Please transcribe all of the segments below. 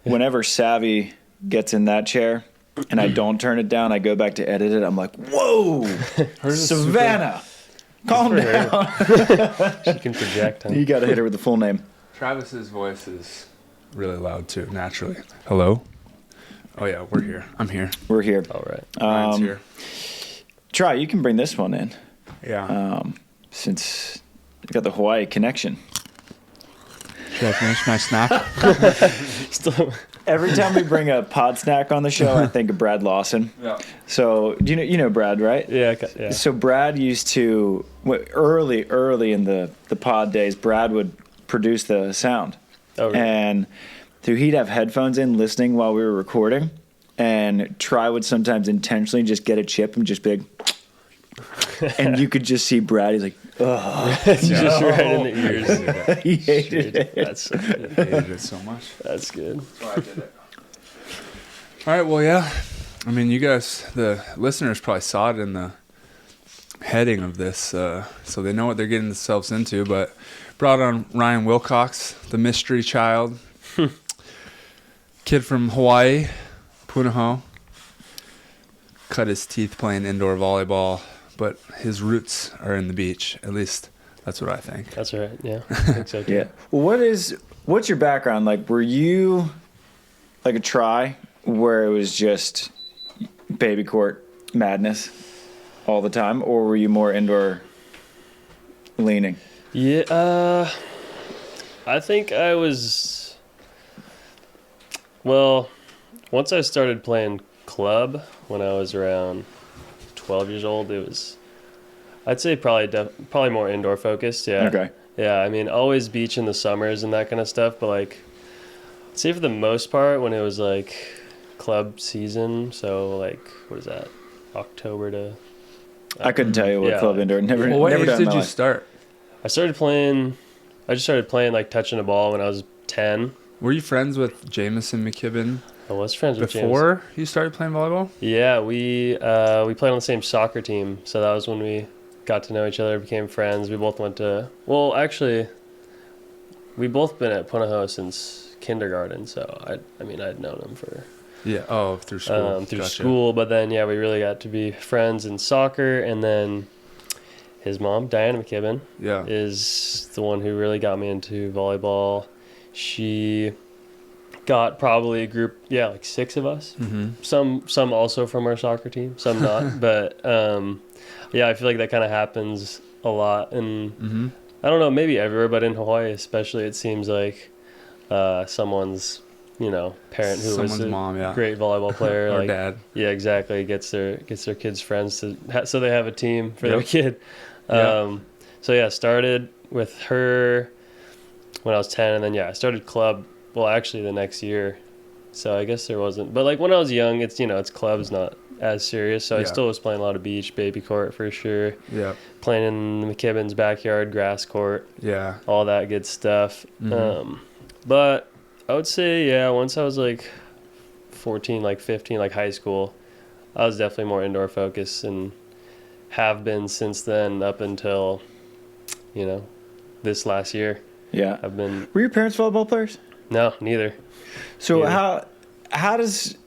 whenever Savvy gets in that chair and I don't turn it down, I go back to edit it. I'm like, whoa, Savannah, calm down. She can project. Huh? You got to hit her with the full name. Travis's voice is really loud too, naturally. Hello? Oh yeah, we're here. I'm here. We're here. All right. Ryan's here. Try, you can bring this one in. Yeah. Since you got the Hawaii connection. Should I finish my snack? Still. Every time we bring a pod snack on the show, I think of Brad Lawson. Yeah. So you know Brad, right? Yeah. So Brad used to early in the pod days, Brad would produce the sound. Oh, really? And so he'd have headphones in listening while we were recording, and Try would sometimes intentionally just get a chip and just be like, and you could just see Brad. He's like, oh, It's just right in the ears. he hated it. That's so good. I hated it so much. That's good. That's why I did it. All right, well, yeah. I mean, you guys, the listeners probably saw it in the heading of this, so they know what they're getting themselves into, but brought on Ryan Wilcox, the mystery child. Kid from Hawaii, Punahou. Cut his teeth playing indoor volleyball, but his roots are in the beach. At least that's what I think. That's right. Yeah. I think so too. Yeah. Well, what's your background? Like, were you like a Try where it was just baby court madness all the time, or were you more indoor leaning? Yeah. I think I was. Well, once I started playing club when I was around 12 years old, it was, I'd say probably more indoor focused. Yeah. Okay. Yeah. I mean, always beach in the summers and that kind of stuff. But like, I'd say for the most part, when it was like club season, so like, what is that? October to. I couldn't tell you what club indoor. Never. Well, what never age done did my you life. start? I just started playing like touching a ball when I was 10. Were you friends with Jamison McKibbin I was friends with James. before you started playing volleyball? Yeah, we played on the same soccer team, so that was when we got to know each other, became friends. We both went to, well, actually, we both been at Punahou since kindergarten, so I'd known him for through school. School, but then we really got to be friends in soccer, and then his mom, Diana McKibbin, is the one who really got me into volleyball. She got probably a group, like 6 of us. Mm-hmm. Some also from our soccer team, some not. But I feel like that kind of happens a lot, and I don't know, maybe everywhere, but in Hawaii especially, it seems like someone's parent who was a mom, great volleyball player, or like dad. Yeah, exactly, gets their kids friends so they have a team for their kid. Started with her when I was 10, and then I started club. Well, actually, the next year. So I guess there wasn't. But like when I was young, it's it's club's not as serious. So I still was playing a lot of beach, baby court for sure. Yeah. Playing in the McKibbin's backyard, grass court. Yeah. All that good stuff. Mm-hmm. But I would say once I was like 14, like 15, like high school, I was definitely more indoor focused and have been since then up until this last year. Yeah. Were your parents volleyball players? No, neither. So how does,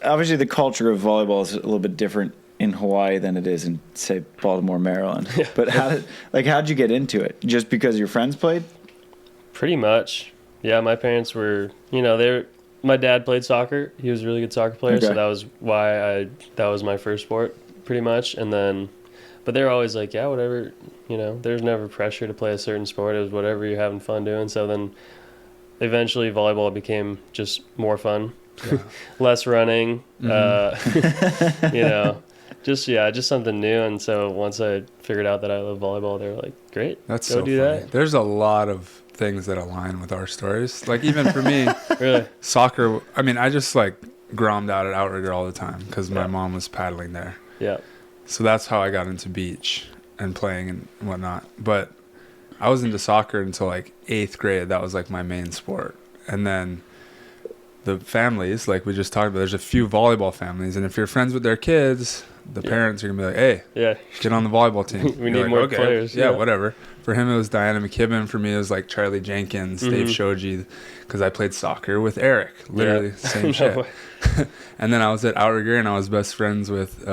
obviously the culture of volleyball is a little bit different in Hawaii than it is in, say, Baltimore, Maryland. Yeah. But how'd you get into it? Just because your friends played? Pretty much. Yeah, my parents were, my dad played soccer. He was a really good soccer player, so that was why that was my first sport pretty much. And then, but they were always like, yeah, whatever, there's never pressure to play a certain sport. It was whatever you're having fun doing. So then eventually volleyball became just more fun, less running, just something new. And so once I figured out that I love volleyball, they were like, great, that's go so do funny. that. There's a lot of things that align with our stories. Like even for me, really, soccer, I mean, I just like grommed out at Outrigger all the time because my mom was paddling there. Yeah. So that's how I got into beach and playing and whatnot. But I was into soccer until like 8th grade. That was like my main sport. And then the families, like we just talked about, there's a few volleyball families. And if you're friends with their kids, the parents are going to be like, hey, get on the volleyball team. We need more players. Yeah, whatever. For him, it was Diana McKibbin. For me, it was like Charlie Jenkins, Dave Shoji, because I played soccer with Eric. Literally, same shit. And then I was at Outrigger, and I was best friends with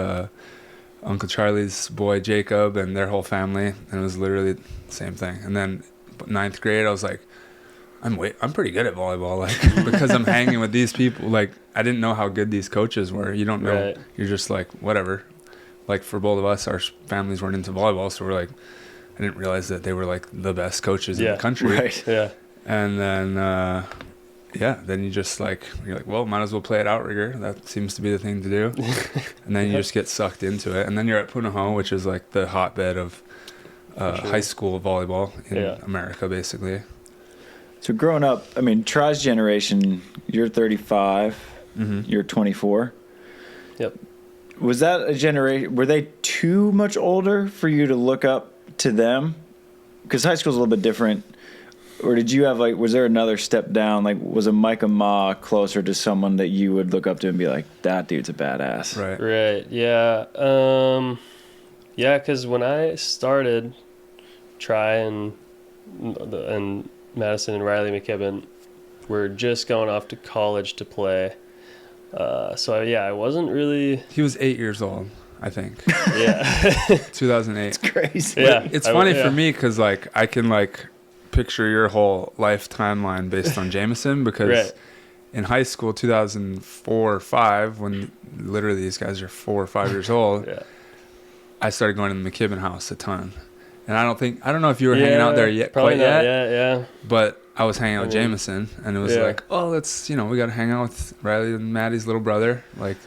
Uncle Charlie's boy, Jacob, and their whole family. And it was literally the same thing. And then 9th grade, I was like, I'm pretty good at volleyball, like, because I'm hanging with these people. Like, I didn't know how good these coaches were. You don't know. Right. You're just like, whatever. Like, for both of us, our families weren't into volleyball, so we're like, I didn't realize that they were like the best coaches in the country. Right. Yeah. And then, then you just like, you're like, well, might as well play at Outrigger. That seems to be the thing to do. And then you just get sucked into it. And then you're at Punahou, which is like the hotbed of high school volleyball in America, basically. So growing up, I mean, Tri's generation, you're 35, you're 24. Yep. Was that a generation, were they too much older for you to look up to them? Because high school's a little bit different. Or did you have, like, was there another step down? Like, was a Micah Ma closer to someone that you would look up to and be like, that dude's a badass? Right, yeah. Because when I started Tri and Madison and Riley McKibbin were just going off to college to play. I wasn't really... He was 8 years old, I think. Yeah. 2008. It's crazy. Yeah. It's funny for me because, like, I can, like, picture your whole life timeline based on Jameson because in high school, 2004 or 5, when literally these guys are 4 or 5 years old, I started going to the McKibbin house a ton. And I don't know if you were hanging out there yet, quite yet. Yeah. But I was hanging out with Jameson, and it was like, oh, let's, we got to hang out with Riley and Maddie's little brother. Like,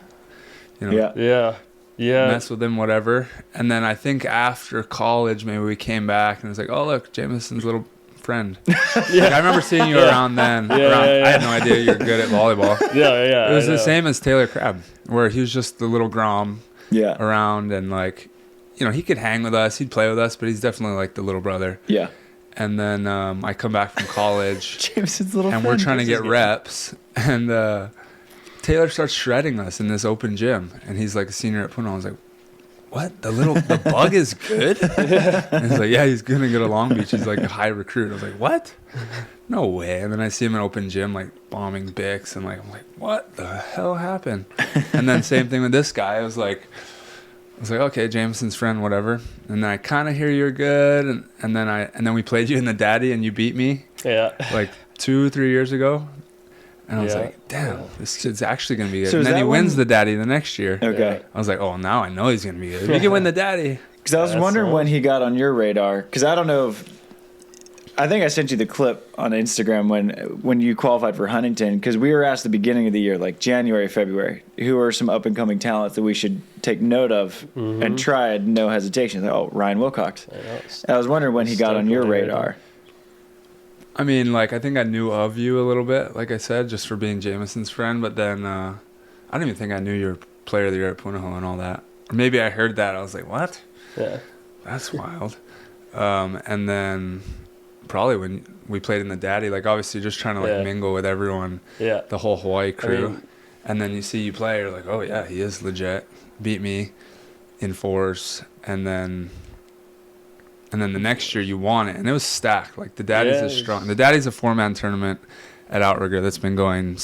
mess with him, whatever. And then I think after college, maybe we came back, and it was like, oh, look, Jameson's little friend. Like, I remember seeing you around then. I had no idea you were good at volleyball. Yeah. It was the same as Taylor Crabb, where he was just the little Grom around, and like, he could hang with us, he'd play with us, but he's definitely like the little brother. Yeah. And then I come back from college, Jameson's little and friend, we're trying to get reps, and Taylor starts shredding us in this open gym, and he's like a senior at Punahou. I was like, what? The bug is good? And he's like, yeah, he's gonna go to Long Beach. He's like a high recruit. I was like, what? No way. And then I see him in open gym, like bombing Bix, and like, I'm like, what the hell happened? And then same thing with this guy. I was like, okay, Jameson's friend, whatever. And then I kind of hear you're good, and then we played you in the Daddy, and you beat me. Yeah. Like 2-3 years ago. And I was like, damn, this kid's actually going to be good. So and then he wins the Daddy the next year. Okay. I was like, oh, now I know he's going to be good. He can win the Daddy. Because I was wondering when he got on your radar. Because I don't know if... I think I sent you the clip on Instagram when you qualified for Huntington. Because we were asked at the beginning of the year, like January, February, who are some up-and-coming talents that we should take note of and try it, no hesitation. Like, oh, Ryan Wilcox. I was wondering when he got on your radar. I mean, like, I think I knew of you a little bit, like I said, just for being Jameson's friend. But then I don't even think I knew you were player of the year at Punahou and all that. Or maybe I heard that. I was like, what? Yeah. That's wild. And then probably when we played in the Daddy, like, obviously just trying to, like, mingle with everyone, the whole Hawaii crew. And then you see you play, you're like, oh, yeah, he is legit. Beat me in fours. And then the next year you won it, and it was stacked. Like, the Daddy's is strong. The Daddy's a 4-man tournament at Outrigger that's been going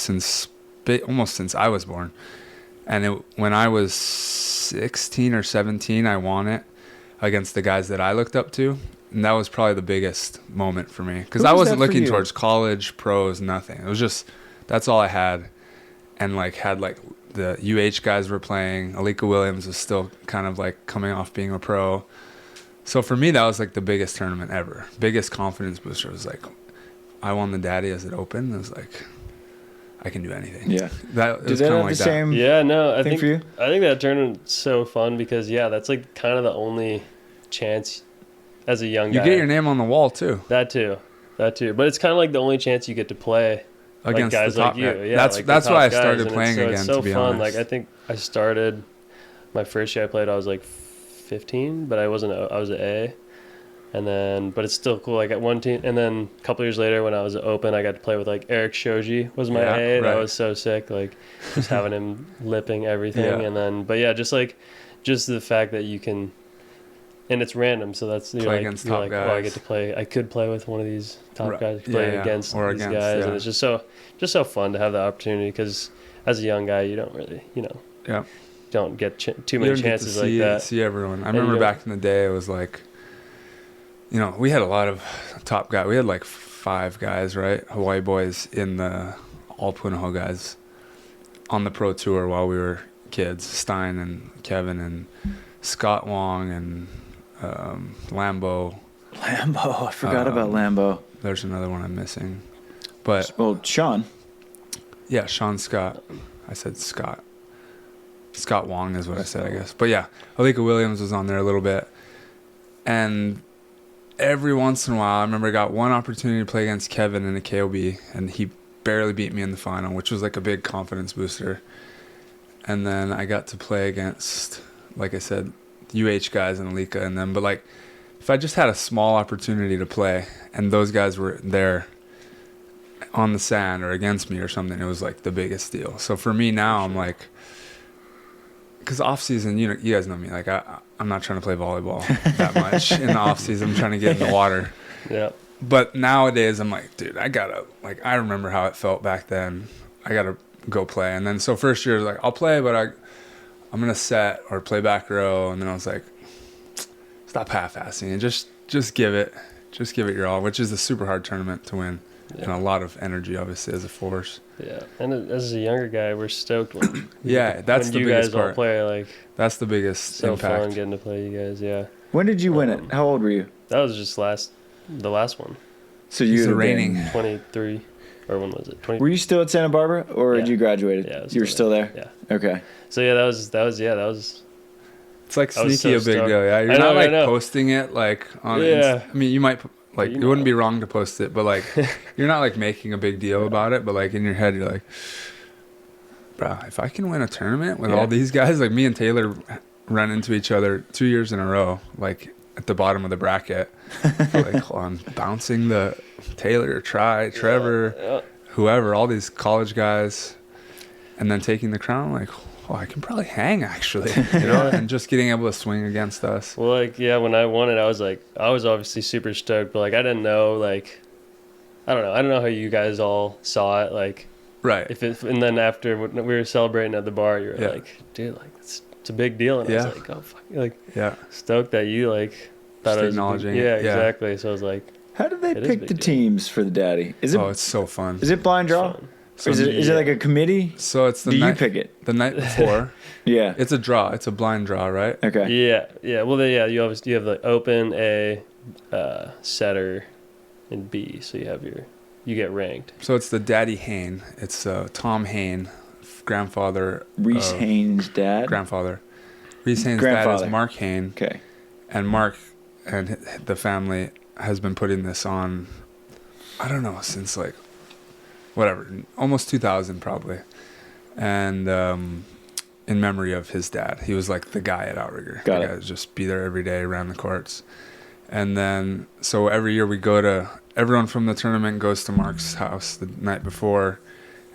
almost since I was born. And when I was 16 or 17, I won it against the guys that I looked up to, and that was probably the biggest moment for me because I wasn't looking towards college, pros, nothing. It was just that's all I had, and had the UH guys were playing. Alika Williams was still kind of like coming off being a pro. So for me, that was like the biggest tournament ever. Biggest confidence booster was like, I won the Daddy as it opened. It was like, I can do anything. Yeah. That was kind of like the same I thing think for you? I think that tournament's so fun because that's like kind of the only chance as a young guy. You get your name on the wall too. That too. But it's kind of like the only chance you get to play against guys the top like you. guy. Yeah, that's why I started playing again. It's so to be fun. honest. Like I think I started my first year I played. I was like 15, but I was an A, but it's still cool. Like at one team, and then a couple years later when I was at Open, I got to play with like Eric Shoji was my A. That was so sick. Like just having him lipping everything, and then just the fact that you can and it's random, so that's Play against top guys. Oh, I get to play. I could play with one of these top Right. guys. Play against these guys, and it's just so fun to have the opportunity. Because as a young guy, you don't really, don't get too many chances like that. See everyone. I remember back in the day, it was like, we had a lot of top guys. We had like 5 guys, right? Hawaii boys in the all Punahou guys on the pro tour while we were kids. Stein and Kevin and Scott Wong and Lambo. I forgot about Lambo. There's another one I'm missing. But Sean. Yeah, Sean Scott. I said Scott. Scott Wong is what I said, I guess. But yeah, Alika Williams was on there a little bit. And every once in a while, I remember I got one opportunity to play against Kevin in a KOB, and he barely beat me in the final, which was like a big confidence booster. And then I got to play against, like I said, UH guys and Alika and them. But like, if I just had a small opportunity to play and those guys were there on the sand or against me or something, it was like the biggest deal. So for me now, I'm like, because off season, you guys know me, like I'm not trying to play volleyball that much in the off season. I'm trying to get in the water. Yeah. But nowadays, I'm like, dude, I remember how it felt back then. I gotta go play. And then so first year, like I'll play, but I'm gonna set or play back row. And then I was like, stop half-assing and just give it your all, which is a super hard tournament to win. Yeah. And a lot of energy, obviously, as a force. Yeah, and as a younger guy, we're stoked when that's the you biggest guys part. All play. Like that's the biggest so impact. fun getting to play you guys. Yeah. When did you win it? How old were you? That was just the last one. So you were reigning 23, or when was it? 20. Were you still at Santa Barbara, or had you graduated? Yeah, you were still there. Yeah. Okay. So that was. It's like sneaky a big deal. Yeah, you're not like posting it like on. Yeah. I mean, you might. Like, it wouldn't be wrong to post it, but, like, you're not, like, making a big deal about it. But, like, in your head, you're like, bro, if I can win a tournament with all these guys, like, me and Taylor run into each other 2 years in a row, like, at the bottom of the bracket. Like, hold on, bouncing the Taylor, Trevor, whoever, all these college guys, and then taking the crown, like, I can probably hang, actually, and just getting able to swing against us. Well, like, when I won it, I was obviously super stoked, but, like, I didn't know, like, I don't know how you guys all saw it, like, right. And then after we were celebrating at the bar, you were like, dude, like, it's a big deal, and I was like, oh, fuck, like, stoked that you, like, thought just it was acknowledging it. Yeah, exactly, so I was like, how did they pick the teams for the daddy? It's so fun. Is it blind draw? So is it like a committee? So it's the you pick it? The night before. Yeah. It's a draw. It's a blind draw, right? Okay. Yeah. Well, you obviously have the open, A, setter, and B. So you get ranked. So it's the Daddy Hain. It's Tom Hain, grandfather. Reese Hain's dad. Grandfather. Reese Hain's dad is Mark Hain. Okay. And Mark and the family has been putting this on, I don't know, since like, whatever, almost 2000 probably. And in memory of his dad. He was like the guy at Outrigger. Got the it. guy would just be there every day around the courts. And then, so every year everyone from the tournament goes to Mark's house the night before,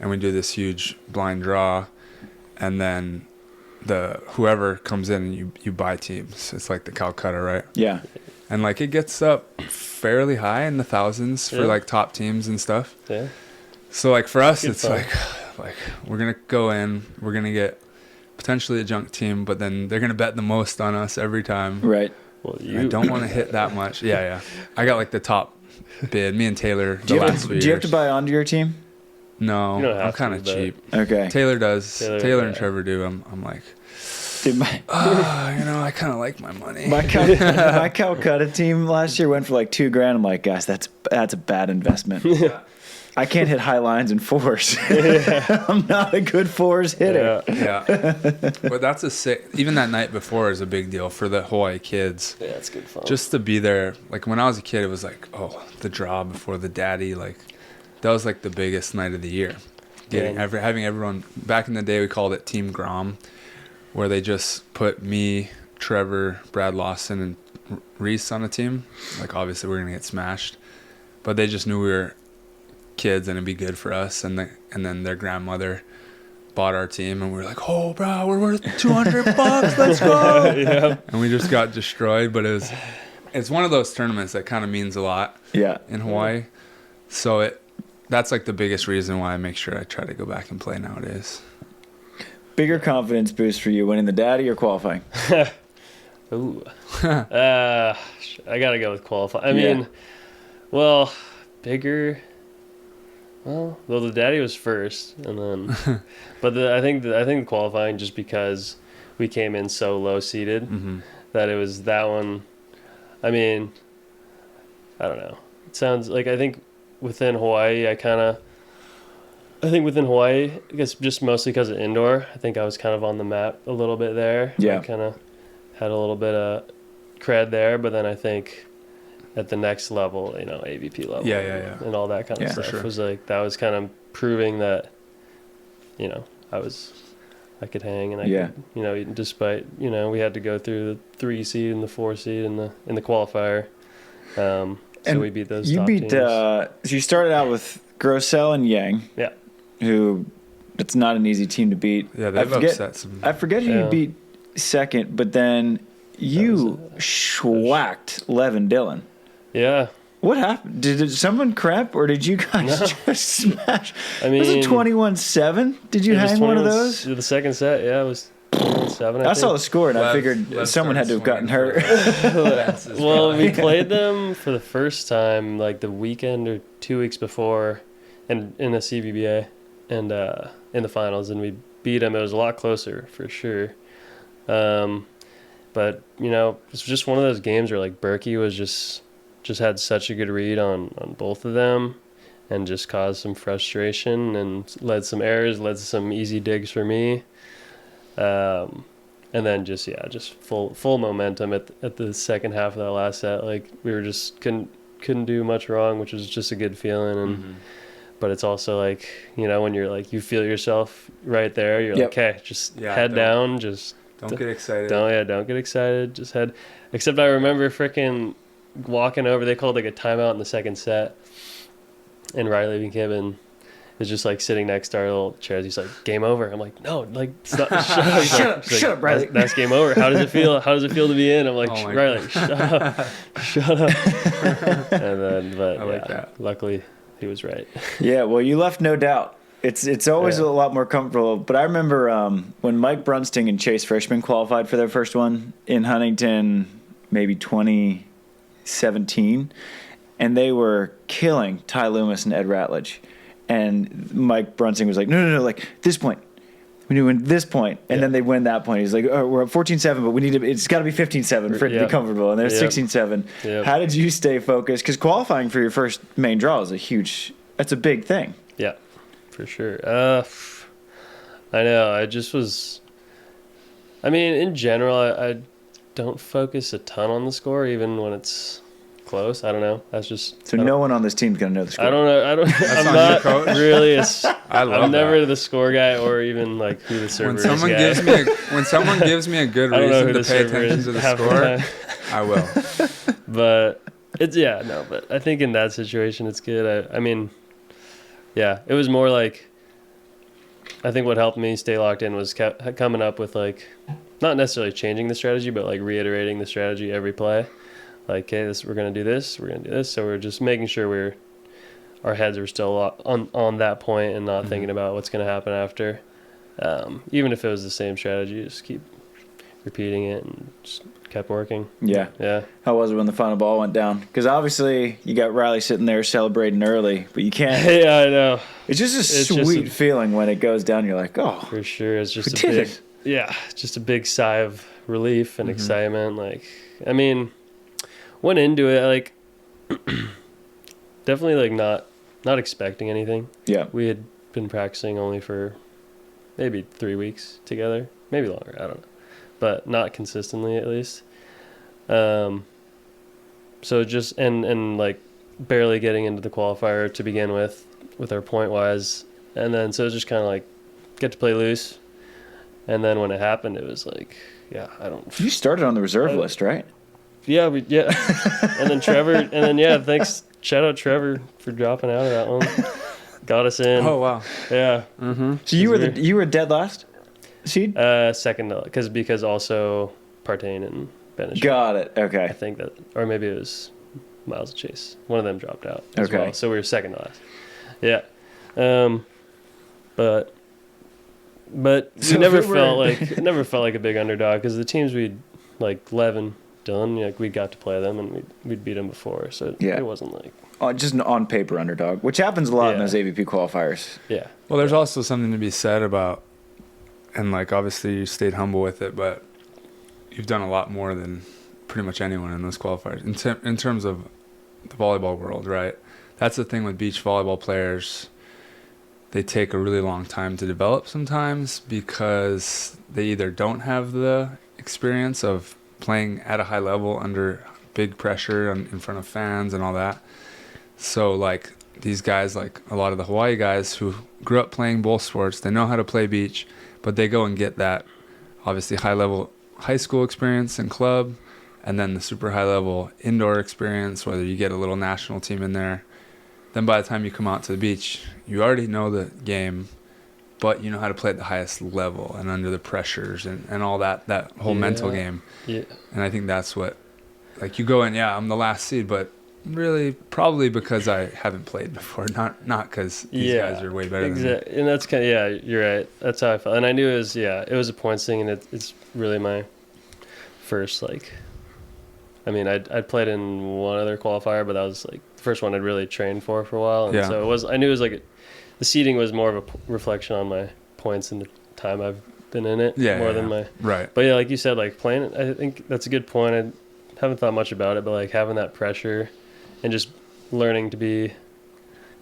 and we do this huge blind draw. And then whoever comes in, you buy teams. It's like the Calcutta, right? Yeah. And like it gets up fairly high in the thousands for like top teams and stuff. Yeah. So like for us, it's fun. like we're gonna go in, we're gonna get potentially a junk team, but then they're gonna bet the most on us every time. Right. Well, I don't want to hit that much. Yeah. I got like the top bid. Me and Taylor. Do you have to buy onto your team? No, you don't have I'm kind of cheap. Okay. Taylor does. Taylor and Trevor do. I'm like, I kind of like my money. My Calcutta team last year went for like $2,000. I'm like, guys, that's a bad investment. I can't hit high lines in fours. I'm not a good fours hitter. Yeah. But that's even that night before is a big deal for the Hawaii kids. Yeah, it's good fun. Just to be there. Like when I was a kid, it was like, the draw before the daddy. Like that was like the biggest night of the year. Having everyone, back in the day, we called it Team Grom, where they just put me, Trevor, Brad Lawson, and Reese on a team. Like obviously we're going to get smashed. But they just knew we were kids and it'd be good for us, and then their grandmother bought our team, and we were like, oh, bro, we're worth $200. Let's go. Yeah. And we just got destroyed. But it's one of those tournaments that kind of means a lot in Hawaii. So that's like the biggest reason why I make sure I try to go back and play nowadays. Bigger confidence boost for you, winning the Daddy or qualifying? Ooh. I gotta go with qualifying. I mean, well, bigger. Well, the Daddy was first, and then, but I think qualifying, just because we came in so low seated, that it was that one. I mean, I don't know. It sounds like, I think within Hawaii, I guess just mostly because of indoor, I think I was kind of on the map a little bit there. Yeah. I kind of had a little bit of cred there, but then I think at the next level, AVP level, and all that kind of stuff was like, that was kind of proving that, I could hang, and I could, despite, we had to go through the 3 seed and the 4 seed in the qualifier. So we beat those top teams. So you started out with Grossell and Yang. Yeah. Who, it's not an easy team to beat. Yeah, they've upset some. I forget who you beat second, but then you schwacked Levin Dillon. Yeah. What happened? Did someone crap, or did you guys just smash? I mean, was it 21-7? Did you hang one of those? The second set, yeah, it was 21-7. I saw the score, and I figured someone had to have gotten hurt. Well, we played them for the first time like the weekend or 2 weeks before, and in a CBBA, and in the finals, and we beat them. It was a lot closer for sure. But it's just one of those games where like Berkey was just had such a good read on both of them, and just caused some frustration and led some errors, led to some easy digs for me. And then just full momentum at the second half of that last set. Like we were just couldn't do much wrong, which was just a good feeling. And but it's also like, when you're like, you feel yourself right there, you're like, okay, just head down, just don't get excited. Don't get excited. Just head. Except I remember freaking walking over. They called like a timeout in the second set, and Riley McKibbins is just like sitting next to our little chairs. He's like, "Game over." I'm like, "No, like stop, shut up, Riley. That's game over. How does it feel? How does it feel to be in?" I'm like, Riley, shut up. And then, but I like that. Luckily, he was right. Yeah, well, you left no doubt. It's always a lot more comfortable. But I remember when Mike Brunsting and Chase Frischman qualified for their first one in Huntington, maybe 2017, and they were killing Ty Loomis and Ed Ratledge. And Mike Brunsting was like, no, like this point. We need to win this point. And then they win that point. He's like, oh, we're up 14-7, but it's got to be 15-7 for it to be comfortable. And they're 16-7. Yep. How did you stay focused? Because qualifying for your first main draw is that's a big thing. Yeah, for sure. I know. I just was, in general, I don't focus a ton on the score, even when it's close. I don't know. That's just so no one on this team's gonna know the score. I don't know. I'm not really. I'm never the score guy, or even like who the server is. When someone gives me a good reason to pay attention to the score, I will. But but I think in that situation it's good. It was more like, I think what helped me stay locked in was coming up with like, not necessarily changing the strategy, but like reiterating the strategy every play. Like, okay, we're going to do this, we're going to do this. So we're just making sure our heads are still on that point, and not thinking about what's going to happen after. Even if it was the same strategy, just keep repeating it and just kept working. Yeah. How was it when the final ball went down? Because obviously you got Riley sitting there celebrating early, but you can't. Yeah, I know. It's just a sweet feeling when it goes down. You're like, oh. For sure. It's just just a big sigh of relief and excitement. Like, went into it like definitely like not expecting anything. Yeah. We had been practicing only for maybe 3 weeks together, maybe longer, I don't know. But not consistently, at least. So just and like barely getting into the qualifier to begin with our point wise, and then so it was just kind of like get to play loose, and then when it happened, it was like, You started on the reserve list, right? Yeah, and then Trevor, thanks, shout out Trevor for dropping out of that one. got us in. Oh wow. Yeah. So you were dead last seed? Second, because also Partain and Benish. Got it. I Okay. think that, or maybe it was Miles Chase. One of them dropped out as Okay. well. So we were second to last. Yeah. But So we never if we were- never felt like a big underdog because the teams we'd like Levin, Dylan, like we got to play them and we'd beat them before. So Yeah. it wasn't like Just an on paper underdog, which happens a lot in Yeah. those AVP qualifiers. yeah. Well, there's also something to be said about, and like obviously you stayed humble with it, but you've done a lot more than pretty much anyone in those qualifiers in terms of the volleyball world, right? That's the thing with beach volleyball players. They take a really long time to develop sometimes because they either don't have the experience of playing at a high level under big pressure in front of fans and all that. So like these guys, like a lot of the Hawaii guys who grew up playing both sports, they know how to play beach, but they go and get that obviously high level high school experience and club, and then the super high level indoor experience, whether you get a little national team in there. Then by the time you come out to the beach, you already know the game, but you know how to play at the highest level and under the pressures and all that whole mental game. Yeah. And I think that's what, like you go in, yeah, I'm the last seed, but really probably because I haven't played before, not because these guys are way better than me. Exactly. And that's kind of, yeah, you're right. That's how I felt. And I knew it was a points thing, and it's really my first, like, I mean, I'd played in one other qualifier, but that was like the first one I'd really trained for a while. And so I knew it was like, the seeding was more of a reflection on my points and the time I've been in it more than my, right. But yeah, like you said, like playing it, I think that's a good point. I haven't thought much about it, but like having that pressure and just learning to be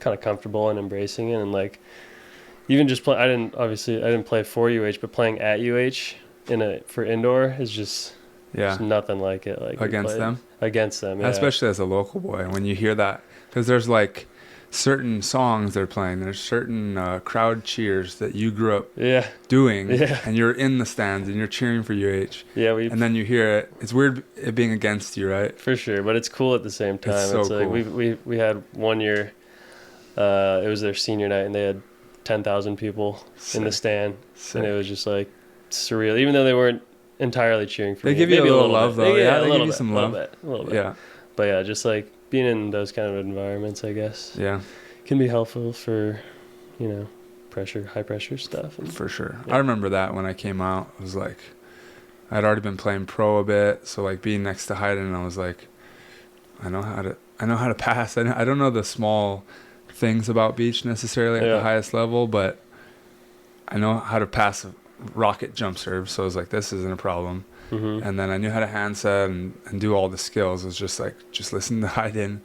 kind of comfortable and embracing it, and like even just play. I didn't play for UH, but playing at UH for indoor is just nothing like it. Like against them, yeah. Especially as a local boy, when you hear that, because there's like certain songs they're playing, there's certain crowd cheers that you grew up doing, and you're in the stands and you're cheering for UH. Yeah, and then you hear it. It's weird it being against you, right? For sure, but it's cool at the same time. It's so like cool. we had one year, it was their senior night, and they had 10,000 people in the stand, and it was just like surreal. Even though they weren't entirely cheering for me. They give you a little love, though. Yeah, they give you some love. A little bit. Yeah. But yeah, just like being in those kind of environments, I guess. Yeah. Can be helpful for, high pressure stuff. For sure. Yeah. I remember that when I came out, it was like, I'd already been playing pro a bit. So like being next to Hayden, I was like, I know how to pass. I don't know the small things about beach necessarily at the highest level, but I know how to pass a rocket jump serve. So I was like, this isn't a problem. Mm-hmm. And then I knew how to hand set and do all the skills. It was just like, just listen to Hayden,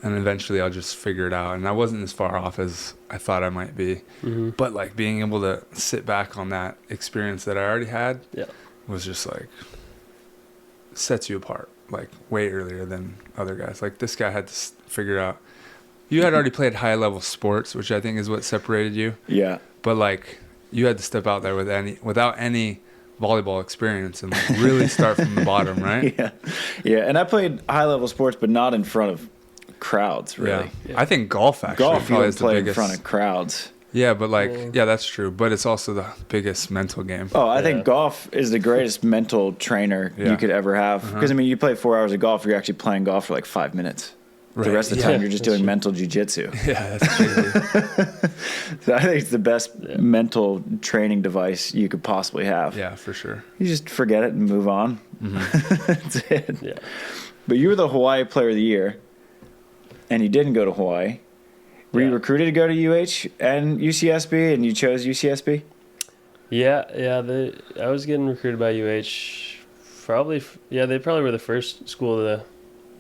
and eventually I'll just figure it out. And I wasn't as far off as I thought I might be. Mm-hmm. But like being able to sit back on that experience that I already had was just like, sets you apart, like way earlier than other guys. Like this guy had to figure out, you had already played high level sports, which I think is what separated you. Yeah. But like you had to step out there without any volleyball experience and like really start from the bottom, right? Yeah. And I played high level sports, but not in front of crowds, really. Yeah. I think golf actually probably is the play biggest in front of crowds. Yeah, but like that's true, but it's also the biggest mental game. Oh, I think golf is the greatest mental trainer you could ever have, because I mean, you play 4 hours of golf, you're actually playing golf for like 5 minutes. Right. The rest of the time you're just doing mental jiu-jitsu. Yeah, that's crazy. So I think it's the best mental training device you could possibly have. Yeah, for sure. You just forget it and move on. Mm-hmm. That's it. Yeah. But you were the Hawaii Player of the Year, and you didn't go to Hawaii. Were you recruited to go to UH and UCSB, and you chose UCSB? Yeah. I was getting recruited by UH. They probably were the first school to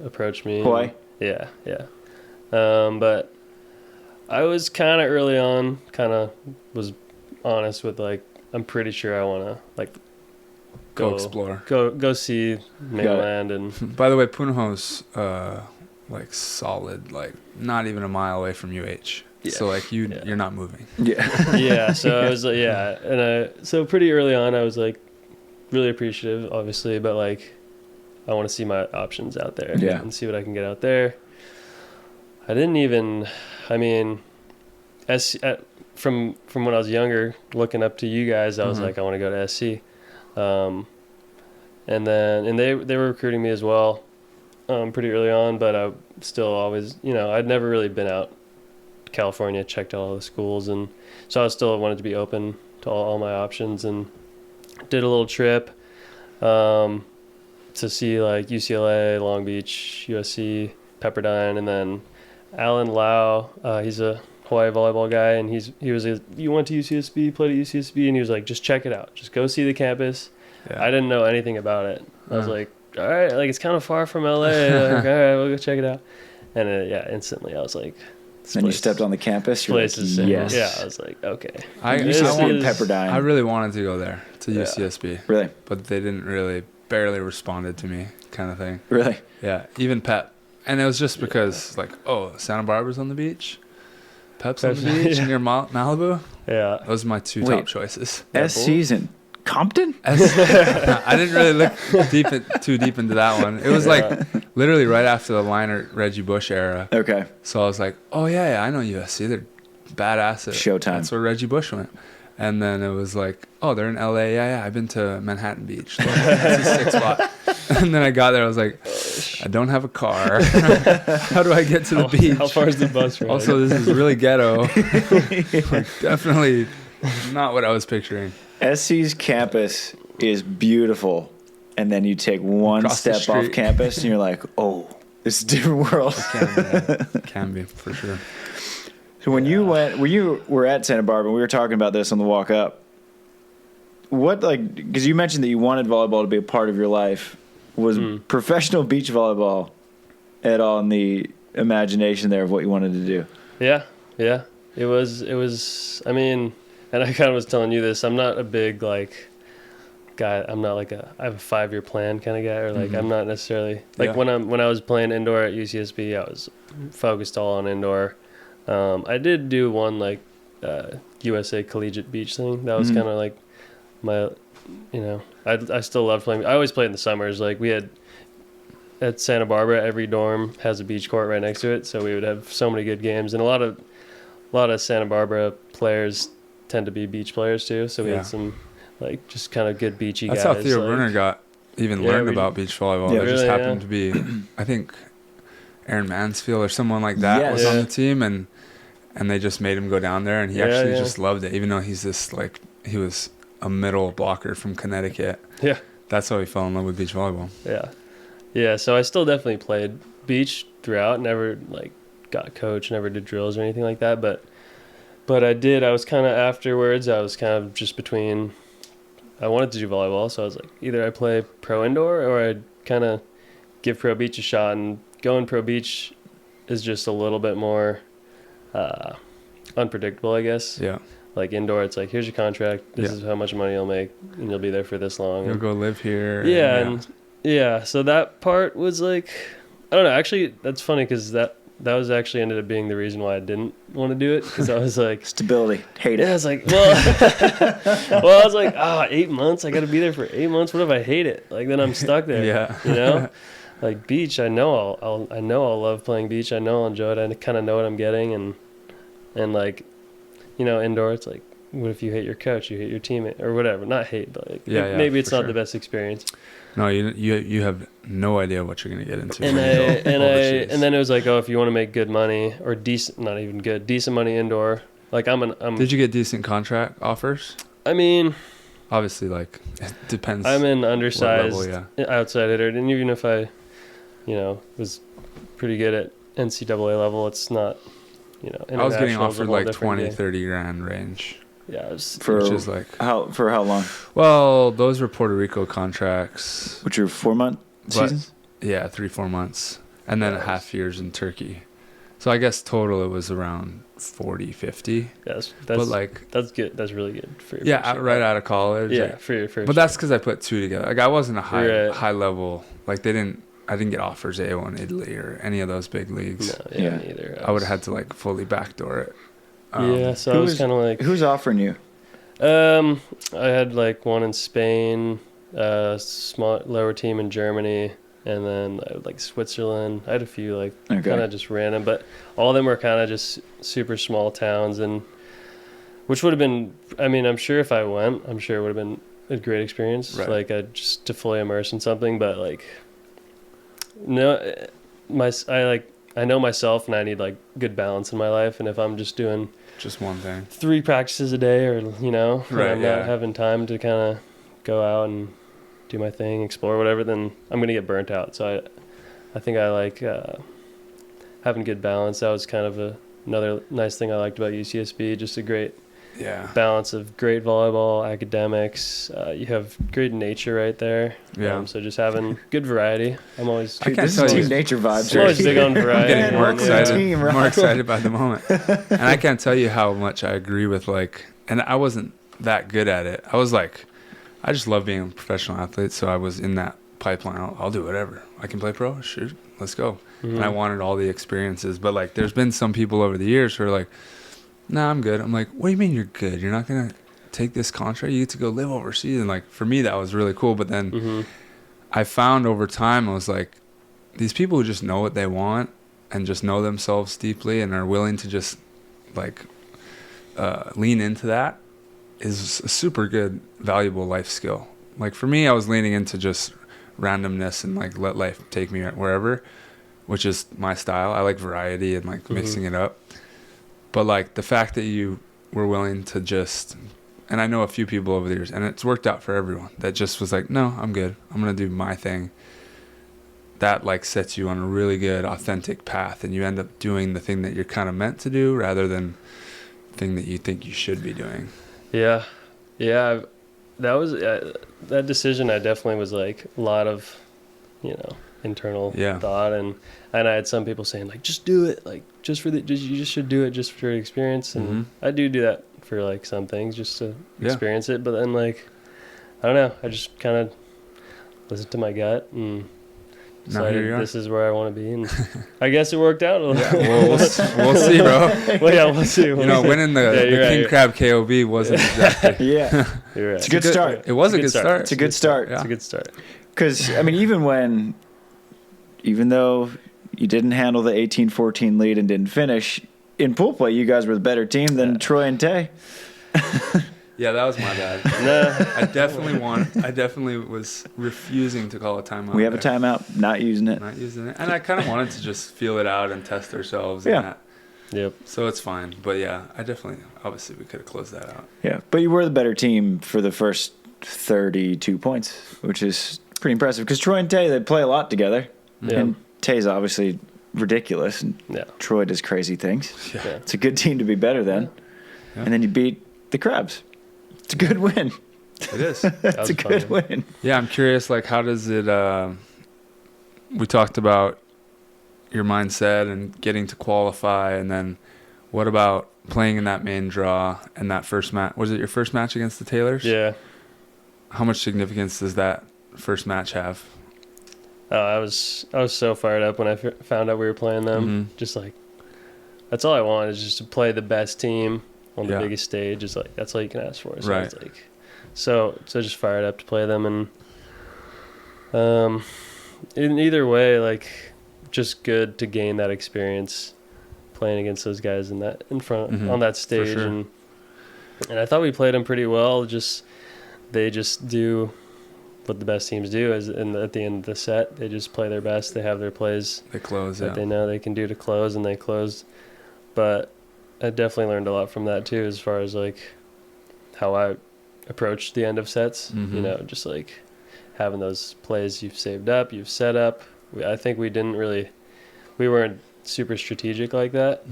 approach me. Hawaii? Yeah. But I was kind of early on, was honest with like, I'm pretty sure I want to like go explore, go see mainland. And by the way, Punahou's like solid, like not even a mile away from UH. Yeah. So like you're not moving. Yeah. Yeah. So I was like, and so pretty early on, I was like really appreciative, obviously, but like I want to see my options out there and see what I can get out there. I from when I was younger, looking up to you guys, I was like, I want to go to SC. And they were recruiting me as well, pretty early on, but I still always, I'd never really been out to California, checked all the schools, and so I still wanted to be open to all my options, and did a little trip to see like UCLA, Long Beach, USC, Pepperdine, and then Alan Lau, he's a Hawaii volleyball guy, and you went to UCSB, played at UCSB, and he was like, just check it out, just go see the campus. Yeah. I didn't know anything about it. I was like, all right, like it's kind of far from LA. Like, all right, we'll go check it out. And instantly I was like, then you stepped on the campus. Places, like, yes. Yeah, I was like, okay. I want Pepperdine. I really wanted to go there to UCSB. Really, but they barely responded to me, kind of thing. Really, yeah. Even Pep, and it was just because Santa Barbara's on the beach. Pep's on the beach near Malibu. Yeah, those are my two top choices. Season. Compton? I didn't really look too deep into that one. It was literally right after the Leinert Reggie Bush era. Okay. So I was like, oh yeah, I know USC. They're badass at Showtime. That's where Reggie Bush went. And then it was like, oh, they're in LA. Yeah, I've been to Manhattan Beach. That's a sick spot. And then I got there. I was like, I don't have a car. How do I get to the beach? How far is the bus ride? Also, this is really ghetto. Definitely not what I was picturing. SC's campus is beautiful, and then you take one step off campus, and you're like, "Oh, it's a different world." It can be for sure. So when you were at Santa Barbara, we were talking about this on the walk up. What because you mentioned that you wanted volleyball to be a part of your life. Was professional beach volleyball at all in the imagination there of what you wanted to do? Yeah. It was. I mean. And I kind of was telling you this. I'm not a big guy. I'm not I have a 5-year plan kind of guy, or I'm not necessarily when I was playing indoor at UCSB, I was focused all on indoor. I did do one USA Collegiate Beach thing. That was kind of my, I still love playing. I always played in the summers. We had at Santa Barbara, every dorm has a beach court right next to it, so we would have so many good games, and a lot of Santa Barbara players tend to be beach players too, so we had some just kind of good beachy guys. That's how Theo Brunner learned about beach volleyball. There just happened to be, I think, Aaron Mansfield or someone like that was on the team, and they just made him go down there, and he actually just loved it, even though he's this he was a middle blocker from Connecticut. Yeah, that's how he fell in love with beach volleyball. Yeah. So I still definitely played beach throughout. Never got coached, never did drills or anything like that, but I did. I was kind of afterwards. I was kind of just between. I wanted to do volleyball, so I was like, either I play pro indoor or I kind of give pro beach a shot. And going pro beach is just a little bit more unpredictable, I guess. Yeah. Indoor, it's here's your contract. This is how much money you'll make, and you'll be there for this long. You'll go live here. Yeah. So that part was I don't know. Actually, that's funny because that was actually ended up being the reason why I didn't want to do it, because I was stability, hate it. Yeah, I was well, I was 8 months. I got to be there for 8 months. What if I hate it? Then I'm stuck there. Yeah. Beach. I know I'll love playing beach. I know I'll enjoy it. I kind of know what I'm getting, and indoor. It's what if you hate your coach? You hate your teammate or whatever. Not hate, but maybe it's not the best experience. No, you have no idea what you're gonna get into. And then it was if you want to make good money or decent money indoor. Did you get decent contract offers? I mean, obviously, it depends. I'm an undersized outside hitter, and even if I, was pretty good at NCAA level, it's not, I was getting offered 20, 30 grand range. Yeah, for how long? Well, those were Puerto Rico contracts, which are 4-month seasons. Yeah, 3-4 months, and then half years in Turkey. So I guess total it was around 40, 50. Yes, that's good. That's really good for your right out of college. Yeah, for your first. But that's because I put two together. I wasn't a high level. I didn't get offers A1 Italy or any of those big leagues. No, neither. I would have had to fully backdoor it. So I was kind of who's offering you? I had one in Spain, small lower team in Germany, and then like Switzerland. I had a few like Okay. kind of just random, but all of them were kind of just super small towns, and which would have been, I mean, I'm sure if I went, I'm sure it would have been a great experience, Right. like just to fully immerse in something. But like, no, I know myself, and I need like good balance in my life. And if I'm just doing Just one thing. 3 practices a day, or and Right, I'm yeah. not having time to kind of go out and do my thing, explore whatever, then I'm gonna get burnt out. So I think I like having good balance. That was kind of another nice thing I liked about UCSB. Just a great Yeah. balance of great volleyball, academics. You have great nature right there. Yeah. So just having good variety. I'm always I can't This tell is you. Team Nature vibes. I'm always right big here. on variety. I'm getting more Man, excited, team, right? more excited by the moment. And I can't tell you how much I agree with and I wasn't that good at it. I was like, I just love being a professional athlete. So I was in that pipeline. I'll do whatever. I can play pro. Shoot, let's go. Mhm. And I wanted all the experiences. But like, there's been some people over the years who are like, nah, I'm good. I'm like, what do you mean you're good? You're not going to take this contract? You get to go live overseas. And like, for me, that was really cool. But then Mhm. I found over time, I was like, these people who just know what they want and just know themselves deeply and are willing to just like lean into that is a super good, valuable life skill. Like for me, I was leaning into just randomness and like let life take me wherever, which is my style. I like variety and like mixing it up. But like the fact that you were willing to just, and I know a few people over the years, and it's worked out for everyone, that just was like, no, I'm good. I'm going to do my thing. That like sets you on a really good, authentic path, and you end up doing the thing that you're kind of meant to do rather than the thing that you think you should be doing. Yeah. That was that decision. I definitely was like a lot of, internal thought, and I had some people saying like, just do it, like you just should do it just for the experience, and I do that for like some things just to experience it. But then like, I don't know, I just kind of listened to my gut and decided this is where I want to be, and I guess it worked out a little. Yeah, we'll see, bro. Well, yeah, we'll see. Winning the King Crab KOB wasn't exactly. Yeah. You're right. It's a good start. It was a good start. It's a good start. Yeah. It's a good start. Because, I mean, even though you didn't handle the 18-14 lead and didn't finish, in pool play, you guys were the better team than Troy and Tay. Yeah, that was my bad. No. I definitely was refusing to call a timeout. We have a timeout, not using it. Not using it. And I kind of wanted to just feel it out and test ourselves. Yeah. And that. Yep. So it's fine. But yeah, obviously we could have closed that out. Yeah, but you were the better team for the first 32 points, which is pretty impressive. Because Troy and Tay, they play a lot together. Yeah. And Tay's obviously ridiculous, and Troy does crazy things. Yeah. It's a good team to be better than. Yeah. And then you beat the Crabs. It's a good win. It is. It's a good win. Yeah, I'm curious, like, how does it, we talked about your mindset and getting to qualify, and then what about playing in that main draw and that first match? Was it your first match against the Taylors? Yeah. How much significance does that first match have? Oh, I was so fired up when I found out we were playing them. Just like, that's all I wanted, is just to play the best team on the biggest stage. Is like, that's all you can ask for. So it's like, so just fired up to play them, and in either way, like, just good to gain that experience playing against those guys in front on that stage, sure. and I thought we played them pretty well. They just do what the best teams do, at the end of the set, they just play their best. They have their plays. They close, that they know they can do to close, and they closed. But I definitely learned a lot from that too, as far as like how I approach the end of sets. Just like having those plays you've saved up, you've set up. I think we weren't super strategic like that.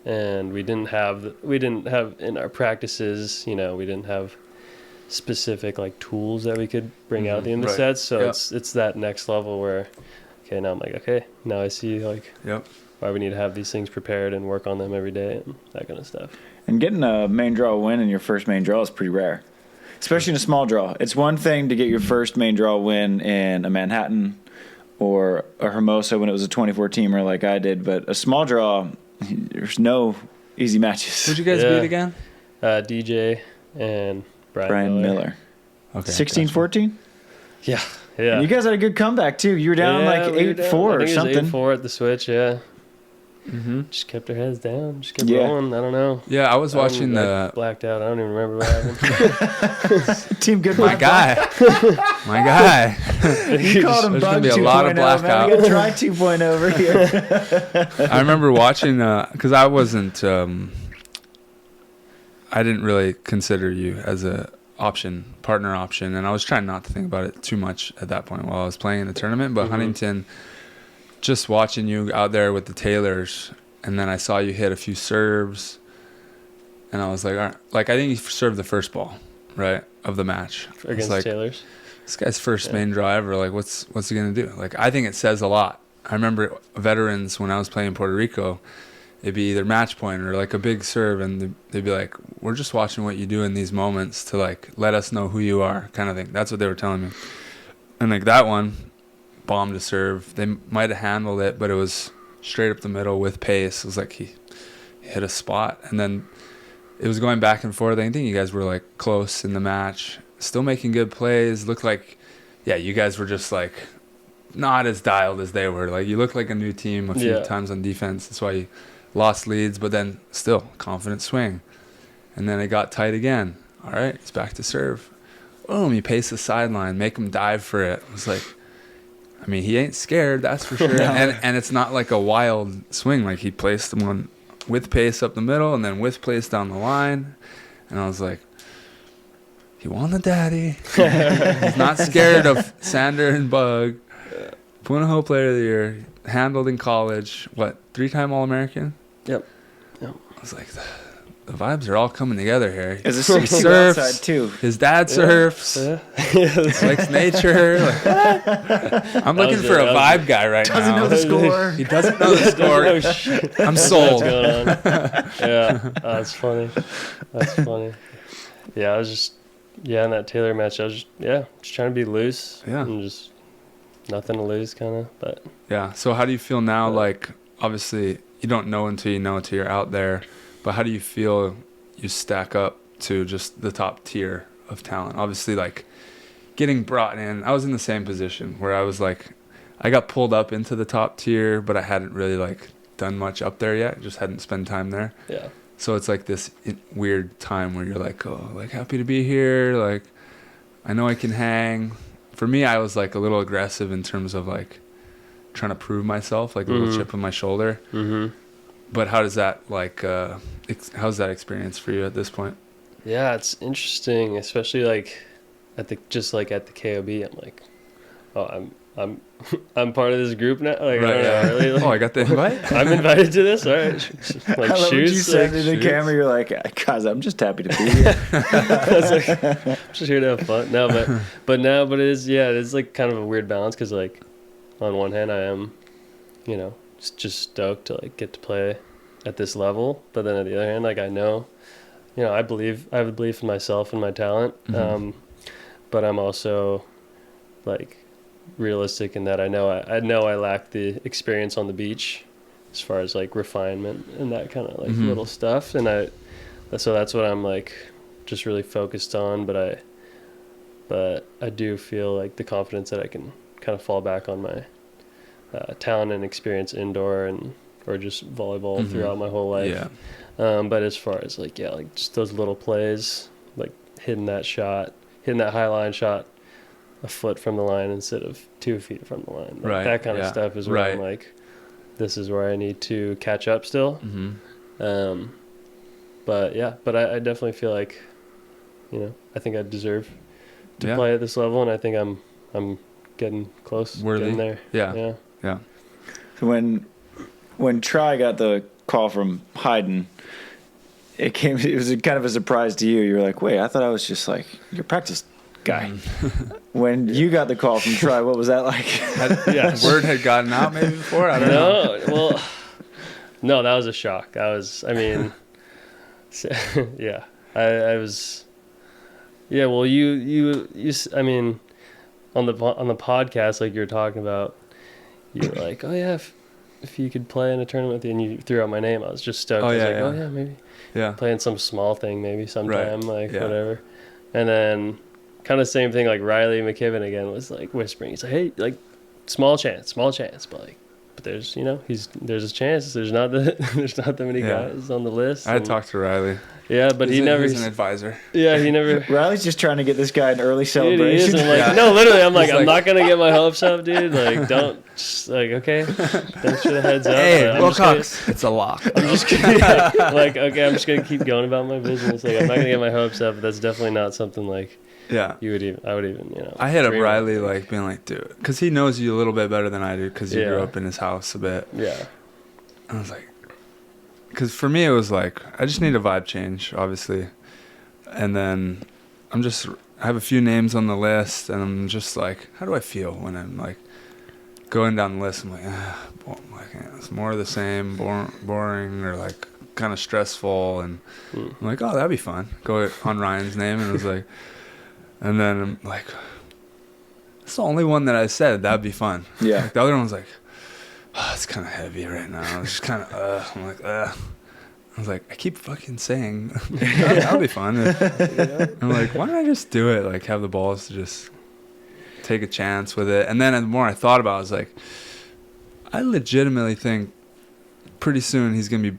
And we didn't have in our practices, we didn't have specific like tools that we could bring out at the end of the sets. So it's that next level where, okay, now I'm like, okay, now I see like why we need to have these things prepared and work on them every day and that kind of stuff. And getting a main draw win in your first main draw is pretty rare, especially in a small draw. It's one thing to get your first main draw win in a Manhattan or a Hermosa when it was a 24 teamer like I did, but a small draw, there's no easy matches. Who'd you guys beat again? DJ and Brian Miller. Okay. 16-14? Yeah. Yeah. And you guys had a good comeback too. You were down like 8-4 or something. 8-4 at the switch. Yeah. Mm-hmm. Just kept our heads down. Just kept rolling. I don't know. Yeah, I was watching I blacked out. I don't even remember what happened. Team good. My guy. My guy. You called him There's Bug gonna be a 2.0, lot of man. blackout. We got Try 2.0 over here. I remember watching because I wasn't. I didn't really consider you as a partner option, and I was trying not to think about it too much at that point while I was playing in the tournament. But Huntington, just watching you out there with the Taylors, and then I saw you hit a few serves, and I was like, all right. Like I think you served the first ball, right, of the match Against like, Taylors. This guy's first main draw ever. Like, what's he gonna do? Like, I think it says a lot. I remember veterans when I was playing in Puerto Rico, it'd be either match point or like a big serve, and they'd be like, "We're just watching what you do in these moments to like let us know who you are," kind of thing. That's what they were telling me. And like that one, bombed a serve. They might have handled it, but it was straight up the middle with pace. It was like he hit a spot, and then it was going back and forth. I think you guys were like close in the match. Still making good plays. Looked like, yeah, you guys were just like not as dialed as they were. Like you looked like a new team a few times on defense. That's why you lost leads, but then still confident swing. And then it got tight again. All right, it's back to serve. Boom, you pace the sideline, make him dive for it. It was like, I mean, he ain't scared, that's for sure. And it's not like a wild swing. Like he placed the one with pace up the middle and then with pace down the line. And I was like, he won the daddy. He's not scared of Sander and Bug. Punahou Player of the Year, handled in college. What, 3-time All-American? Yep. I was like, the vibes are all coming together here. As a 60 outside too. His dad surfs. Likes nature. Like, I'm looking for a vibe guy right now. Doesn't know the score. He doesn't know the score. Oh, shit. I'm sold. What's going on? Yeah, that's funny. That's funny. Yeah, I was just in that Taylor match. I was just trying to be loose. Yeah. And just nothing to lose, kind of. But yeah. So how do you feel now? Like, obviously, you don't know until you know until you're out there. But how do you feel you stack up to just the top tier of talent? Obviously, like, getting brought in, I was in the same position where I was like, I got pulled up into the top tier, but I hadn't really, like, done much up there yet. Just hadn't spent time there. yeah. So it's like this weird time where you're like, oh, like, happy to be here. Like, I know I can hang. For me, I was, like, a little aggressive in terms of, like, trying to prove myself, like a little chip on my shoulder. Mm-hmm. But how does that, like, how's that experience for you at this point? Yeah, it's interesting, especially, like, at the KOB. I'm like, oh, I'm part of this group now. Like, right, I don't know, really, like, oh, I got the invite? I'm invited to this? All right. Like, I love shoes. what you said like, to the camera. You're like, guys, I'm just happy to be here. I was like, I'm just here to have fun. No, but it is like kind of a weird balance because, like, on one hand, I am, just stoked to, like, get to play at this level. But then at the other hand, like, I know, I have a belief in myself and my talent. Mm-hmm. But I'm also, like, realistic in that I know I lack the experience on the beach as far as, like, refinement and that kind of, like, little stuff. And so that's what I'm, like, just really focused on. But I do feel like the confidence that I can kind of fall back on my talent and experience indoor or just volleyball throughout my whole life. Yeah. But as far as, like, like, just those little plays, like hitting that high line shot a foot from the line instead of 2 feet from the line. Like, right. That kind of stuff is where I'm like, this is where I need to catch up still. Mm-hmm. But I definitely feel like, I think I deserve to play at this level, and I think I'm getting close. Worthy. Getting there. Yeah. So when Try got the call from Hayden, it was kind of a surprise to you. You were like, wait, I thought I was just like your practice guy. When you got the call from Try, what was that like? Word had gotten out maybe before? I don't know. Well, no, that was a shock. I was, I was, well, you, I mean, on the podcast, like you were talking about, you were like, oh yeah, if you could play in a tournament with you, and you threw out my name, I was just stoked. I was like, maybe playing some small thing maybe sometime, whatever. And then kind of same thing. Like Riley McKibbin again was like whispering. He's like, hey, like small chance, but like. But there's, there's a chance. There's not that many guys on the list. I had talked to Riley. Yeah, but he's an advisor. Yeah, he never. Riley's just trying to get this guy an early celebration. Dude, he is. I'm like, no, literally, I'm like, I'm not gonna get my hopes up, dude. Like, don't. Just like, okay, thanks for the heads up. Hey, Wilcox, it's a lock. I'm just kidding. Like, okay, I'm just gonna keep going about my business. Like, I'm not gonna get my hopes up. That's definitely not something like. Yeah. I would even. I hit up Riley, like, being like, dude, because he knows you a little bit better than I do, because you grew up in his house a bit. Yeah. I was like, because for me, it was like, I just need a vibe change, obviously. And then I have a few names on the list, and I'm just like, how do I feel when I'm like going down the list? I'm like, it's more of the same, boring, or like kind of stressful. And I'm like, oh, that'd be fun. Go on Ryan's name, and it was like, and then I'm like, it's the only one that I said that'd be fun. Yeah. Like the other one was like, oh, it's kind of heavy right now. It's just kind of, I'm like, I was like, I keep fucking saying that'll be fun. I'm like, why don't I just do it? Like, have the balls to just take a chance with it. And then the more I thought about it, I was like, I legitimately think pretty soon he's going to be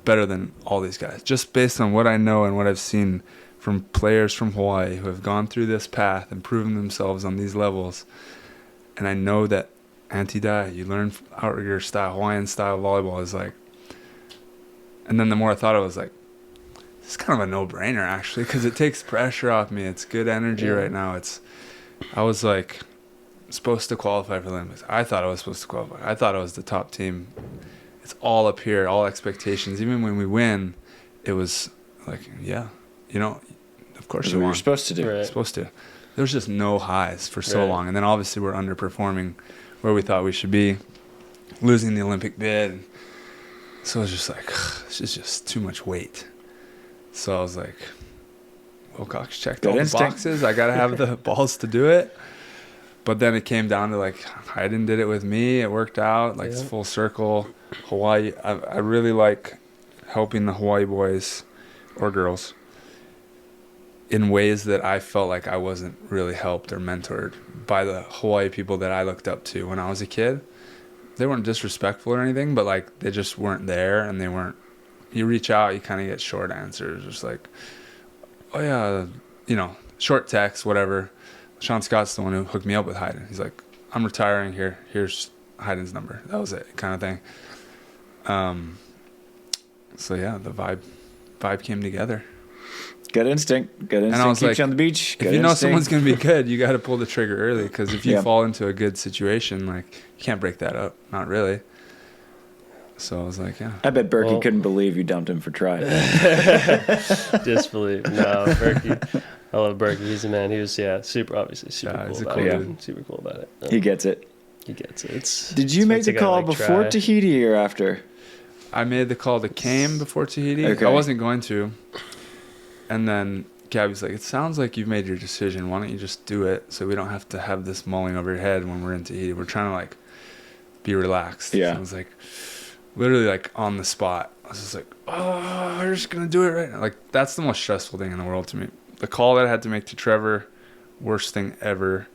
better than all these guys, just based on what I know and what I've seen from players from Hawaii who have gone through this path and proven themselves on these levels. And I know that anti-dai, you learn outrigger style, Hawaiian style volleyball is like, and then the more I thought, I was like, it's kind of a no-brainer actually, because it takes pressure off me. It's good energy right now. I was like supposed to qualify for the Olympics. I thought I was supposed to qualify. I thought I was the top team. It's all up here, all expectations. Even when we win, it was like, of course you won. You're supposed to do. Right. Supposed to. There was just no highs for so long. And then obviously we're underperforming where we thought we should be, losing the Olympic bid. So it was just like, this is just too much weight. So I was like, Wilcox checked all the boxes. I got to have the balls to do it. But then it came down to like, Hayden did it with me. It worked out. Like, it's full circle. Hawaii, I really like helping the Hawaii boys or girls in ways that I felt like I wasn't really helped or mentored by the Hawaii people that I looked up to when I was a kid. They weren't disrespectful or anything, but like they just weren't there, and they weren't. You reach out, you kind of get short answers, just like, oh yeah, short text, whatever. Sean Scott's the one who hooked me up with Hayden. He's like, I'm retiring here. Here's Hayden's number. That was it, kind of thing. So yeah, the vibe came together. Gut instinct. And I was keeps like, you on the beach. If you know someone's going to be good, you got to pull the trigger early, because if you fall into a good situation, like, you can't break that up. Not really. So I was like, yeah. I bet Berkey couldn't believe you dumped him for try. Disbelief. No, Berkey. I love Berkey. He's a man. He was, super cool about it. Super cool about it. He gets it. Did you make the call before Tahiti or after? I made the call to Chaim before Tahiti. Okay. I wasn't going to. And then Gabby's like, it sounds like you've made your decision. Why don't you just do it so we don't have to have this mulling over your head when we're in Tahiti? We're trying to, like, be relaxed. Yeah. So I was like, literally, like, on the spot. I was just like, oh, we're just going to do it right now. Like, that's the most stressful thing in the world to me. The call that I had to make to Trevor, worst thing ever.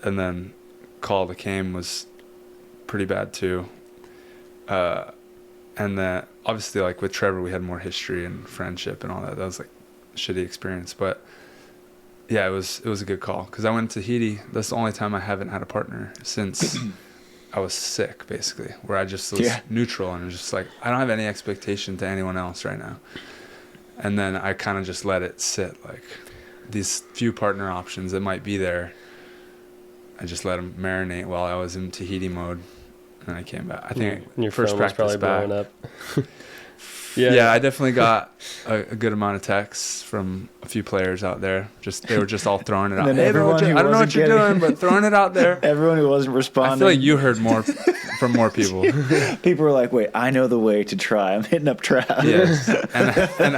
And then call to Chaim was pretty bad, too. And then, obviously, like, with Trevor, we had more history and friendship and all that. That was, like, shitty experience, but yeah, it was a good call, because I went to Tahiti. That's the only time I haven't had a partner since I was sick, basically, where I just was neutral and just like, I don't have any expectation to anyone else right now. And then I kind of just let it sit, like these few partner options that might be there. I just let them marinate while I was in Tahiti mode, and I came back. I think your first phone was practice probably back. blowing up. Yeah, I definitely got a good amount of texts from a few players out there. They were just all throwing it out. Hey, I don't know what you're doing, but throwing it out there. Everyone who wasn't responding. I feel like you heard more from more people. People were like, "Wait, I know the way to try. I'm hitting up Travis." Yes, and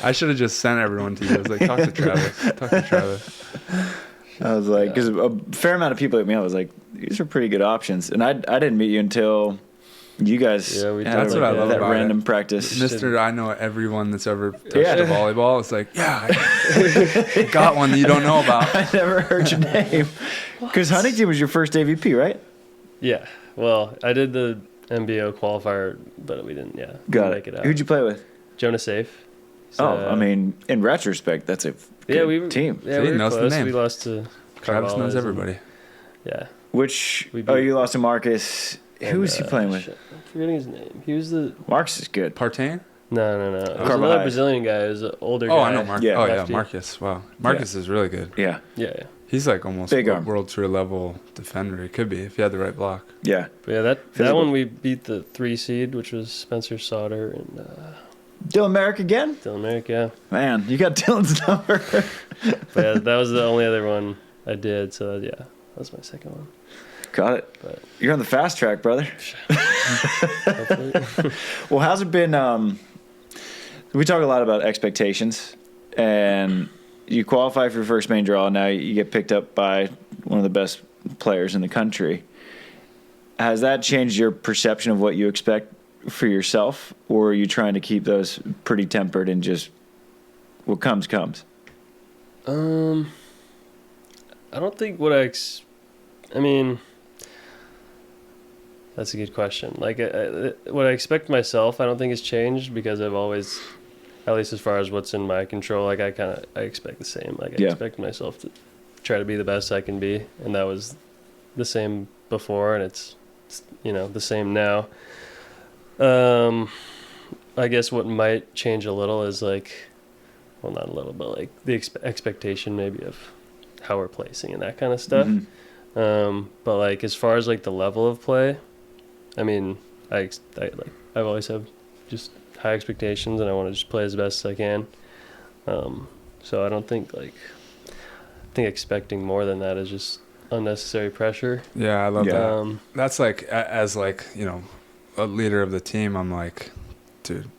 I should have just sent everyone to you. I was like, talk to Travis. I was like, because a fair amount of people hit me up. I was like, these are pretty good options, and I didn't meet you until You guys Yeah, we had That's what I love that about random it. practice. Mr. I know everyone that's ever touched Yeah. a volleyball. It's like, yeah, I got one that you don't know about. I never heard your name. Because Huntington was your first AVP, right? Yeah. Well, I did the MBO qualifier, but we didn't. Yeah. Got make it out. Who'd you play with? Jonah Safe. I mean, in retrospect, that's a good team. Yeah, See, we were knows the close. name. We lost to Travis knows Carvalho's everybody. Yeah. You lost to Marcus. Who was he playing with? Shit, I'm forgetting his name. He was the Marcus is good. Partain? no. It was Carvalho. another Brazilian guy. It was an older guy. Oh, I know Marcus. Yeah. Oh, yeah, Lefty. Marcus. Wow. Marcus is really good. Yeah, Yeah. He's like almost Big a arm. world tour level defender. He could be if he had the right block. yeah. But yeah, that Physical. one we beat the 3 seed, which was Spencer Sauter and Dylan Merrick again? Dylan Merrick. Yeah. Man, you got Dylan's number. But yeah, that was the only other one I did. So yeah, that was my second one. Got it. But You're on the fast track, brother. hopefully. Well, how's it been? We talk a lot about expectations, and you qualify for your first main draw. Now you get picked up by one of the best players in the country. Has that changed your perception of what you expect for yourself, or are you trying to keep those pretty tempered and just what comes? I don't think what I mean, that's a good question. Like, what I expect myself, I don't think has changed because I've always, at least as far as what's in my control, like I expect the same. Like I expect myself to try to be the best I can be, and that was the same before, and it's the same now. I guess what might change a little is like, well, not a little, but like the expectation maybe of how we're placing and that kind of stuff. Mm-hmm. But like as far as like the level of play, I mean, I've always have just high expectations, and I want to just play as best as I can. So I don't think I think expecting more than that is just unnecessary pressure. Yeah, I love Yeah. that. That's like, as like, a leader of the team, I'm like, dude,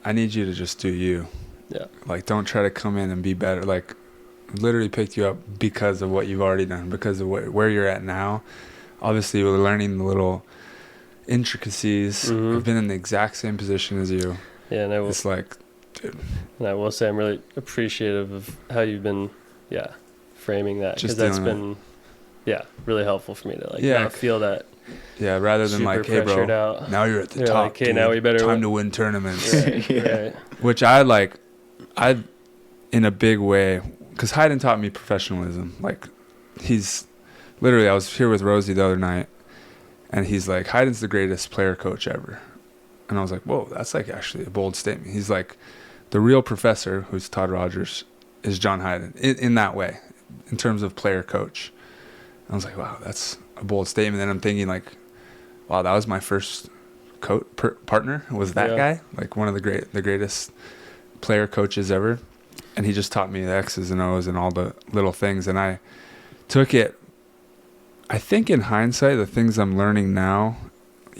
I need you to just do you. Yeah. Like, don't try to come in and be better. Like, literally picked you up because of what you've already done, because of where you're at now. Obviously, we're learning the little intricacies. Mm-hmm. I've been in the exact same position as you. Yeah, and It's like, dude, and I will say I'm really appreciative of how you've been, framing that, because Just that's dealing been, really helpful for me to like Yeah. not feel that yeah, rather than super like, hey, pressured bro, out. now you're at the You're top. like, hey, dude. now we better time win. to win tournaments. Right. Which I in a big way, because Hayden taught me professionalism. Like, he's literally, I was here with Rosie the other night, and he's like, Hayden's the greatest player coach ever. And I was like, whoa, that's like actually a bold statement. He's like, the real professor, who's Todd Rogers, is John Hayden in that way, in terms of player coach. I was like, wow, that's a bold statement. Then I'm thinking like, wow, that was my first partner, was that guy, like one of the greatest player coaches ever. And he just taught me the X's and O's and all the little things. And I took it, I think in hindsight, the things I'm learning now,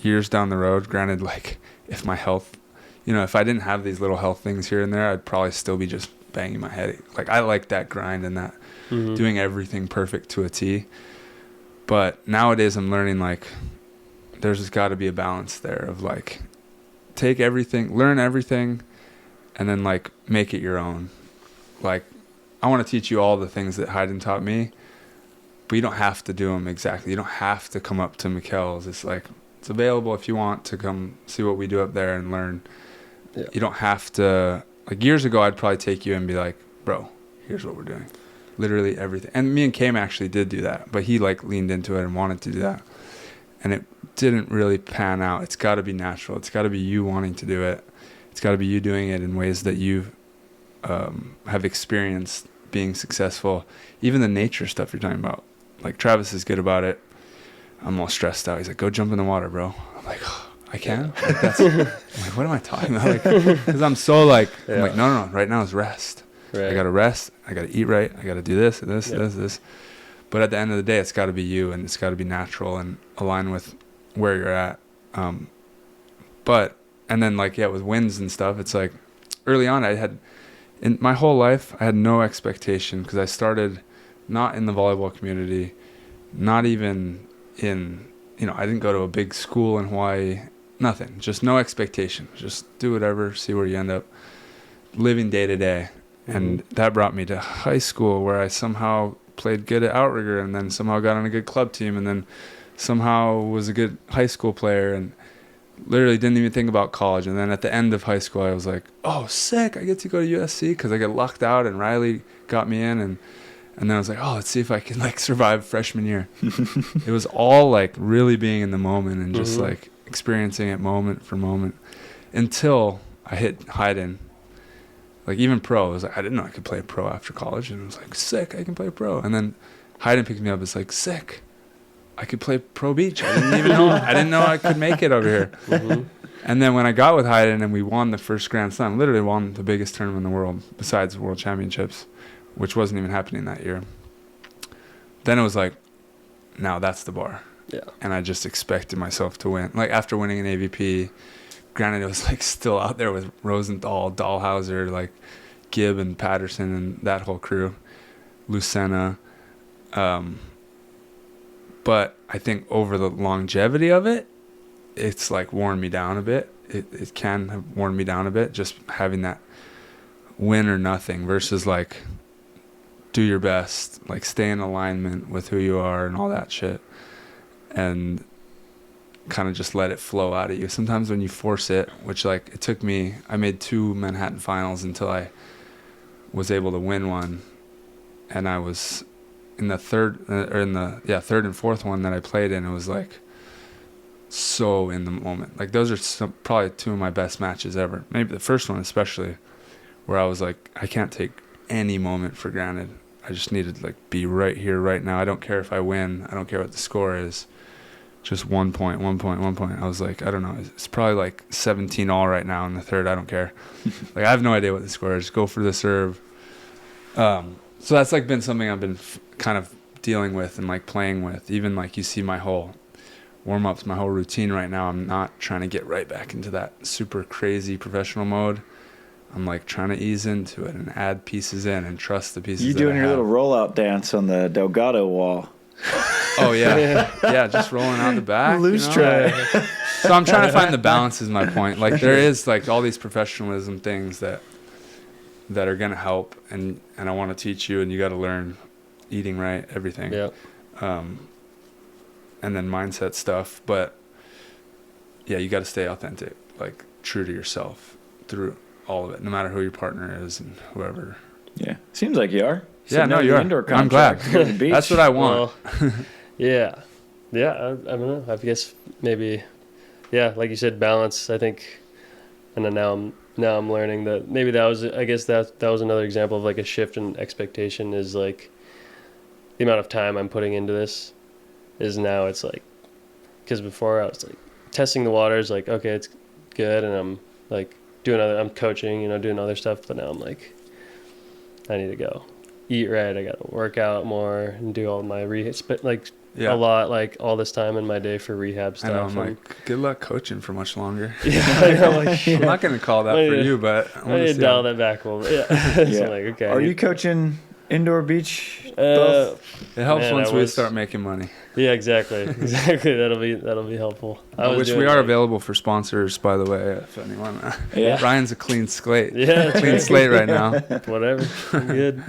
years down the road, granted, like if my health, if I didn't have these little health things here and there, I'd probably still be just banging my head. Like, I like that grind and that doing everything perfect to a T. But nowadays I'm learning, like, there's just got to be a balance there of like, take everything, learn everything, and then like make it your own. Like, I want to teach you all the things that Hayden taught me, but you don't have to do them exactly. You don't have to come up to Mikkel's. It's like, it's available if you want to come see what we do up there and learn. Yeah. You don't have to, like years ago, I'd probably take you and be like, bro, here's what we're doing. Literally everything. And me and Chaim actually did do that, but he like leaned into it and wanted to do that. And it didn't really pan out. It's got to be natural. It's got to be you wanting to do it. It's got to be you doing it in ways that you have experienced being successful. Even the nature stuff you're talking about. Like, Travis is good about it. I'm all stressed out. He's like, go jump in the water, bro. I'm like, oh, I can? Like, I'm like, what am I talking about? Because I'm so like, I'm like, no. Right now is rest. Right. I got to rest. I got to eat right. I got to do this and this, this. But at the end of the day, it's got to be you, and it's got to be natural and align with where you're at. And then like, with wins and stuff, it's like early on in my whole life, I had no expectation, because I started not in the volleyball community, not even in, I didn't go to a big school in Hawaii. nothing, just no expectation. Just do whatever, see where you end up, living day to day. And that brought me to high school, where I somehow played good at outrigger, and then somehow got on a good club team, and then somehow was a good high school player, and literally didn't even think about college. And then at the end of high school, I was like, oh, sick, I get to go to USC, because I get lucked out, and Riley got me in, and then I was like, oh, let's see if I can like survive freshman year. It was all like really being in the moment and just like experiencing it moment for moment, until I hit Hawaiian. Like even pro, I was like, I didn't know I could play pro after college, and I was like, sick, I can play pro. And then Hawaiian picked me up. It's like, sick, I could play pro beach. I didn't know I could make it over here. And then when I got with Hawaiian and we won the first Grand Slam, literally won the biggest tournament in the world besides the World Championships, which wasn't even happening that year. Then it was like, now that's the bar. Yeah. And I just expected myself to win. Like after winning an AVP, granted, it was like still out there with Rosenthal, Dahlhauser, like Gibb and Patterson and that whole crew, Lucena. But I think over the longevity of it, it's like worn me down a bit. It can have worn me down a bit, just having that win or nothing versus like do your best, like stay in alignment with who you are and all that shit. And kind of just let it flow out of you. Sometimes when you force it, which like it took me, I made 2 Manhattan finals until I was able to win one. And I was in the third and fourth one that I played in, it was like so in the moment. Like those are probably 2 of my best matches ever. Maybe the first one especially, where I was like, I can't take any moment for granted. I just need to like be right here, right now. I don't care if I win. I don't care what the score is. Just 1 point. I was like, I don't know. It's probably like 17 all right now in the third. I don't care. Like I have no idea what the score is. Go for the serve. So that's like been something I've been kind of dealing with and like playing with. Even like you see my whole warm-ups, my whole routine right now. I'm not trying to get right back into that super crazy professional mode. I'm like trying to ease into it and add pieces in and trust the pieces. You doing your little rollout dance on the Delgado wall? Oh yeah, yeah, just rolling out the back. Loose try. So I'm trying to find the balance. Is my point. Like there is like all these professionalism things that are gonna help, and I want to teach you, and you got to learn eating right, everything. Yeah. And then mindset stuff, but yeah, you got to stay authentic, like true to yourself through all of it, no matter who your partner is and whoever. Yeah, seems like you are. Yeah, no, you are. I'm glad. That's what I want. Well, yeah. I don't know. I guess maybe, yeah, like you said, balance. I think, and then now I'm learning that maybe that was. I guess that was another example of like a shift in expectation. Is like the amount of time I'm putting into this is now it's like, because before I was like testing the waters, like okay, it's good, and I'm like I'm coaching, doing other stuff, but now I'm like, I need to go eat right. I got to work out more and do all my rehab. A lot, like all this time in my day for rehab stuff. I know, I'm like, good luck coaching for much longer. Yeah, I know, like, I'm not going to call that for you, but I need to dial that back a little bit. Yeah. Yeah. So I'm like, okay. Are you coaching indoor beach? Both? It helps once we start making money. Yeah, exactly. That'll be helpful. Which we are available for sponsors, by the way, if anyone. Yeah. Ryan's a clean slate. Yeah, clean slate right now. Whatever, I'm good.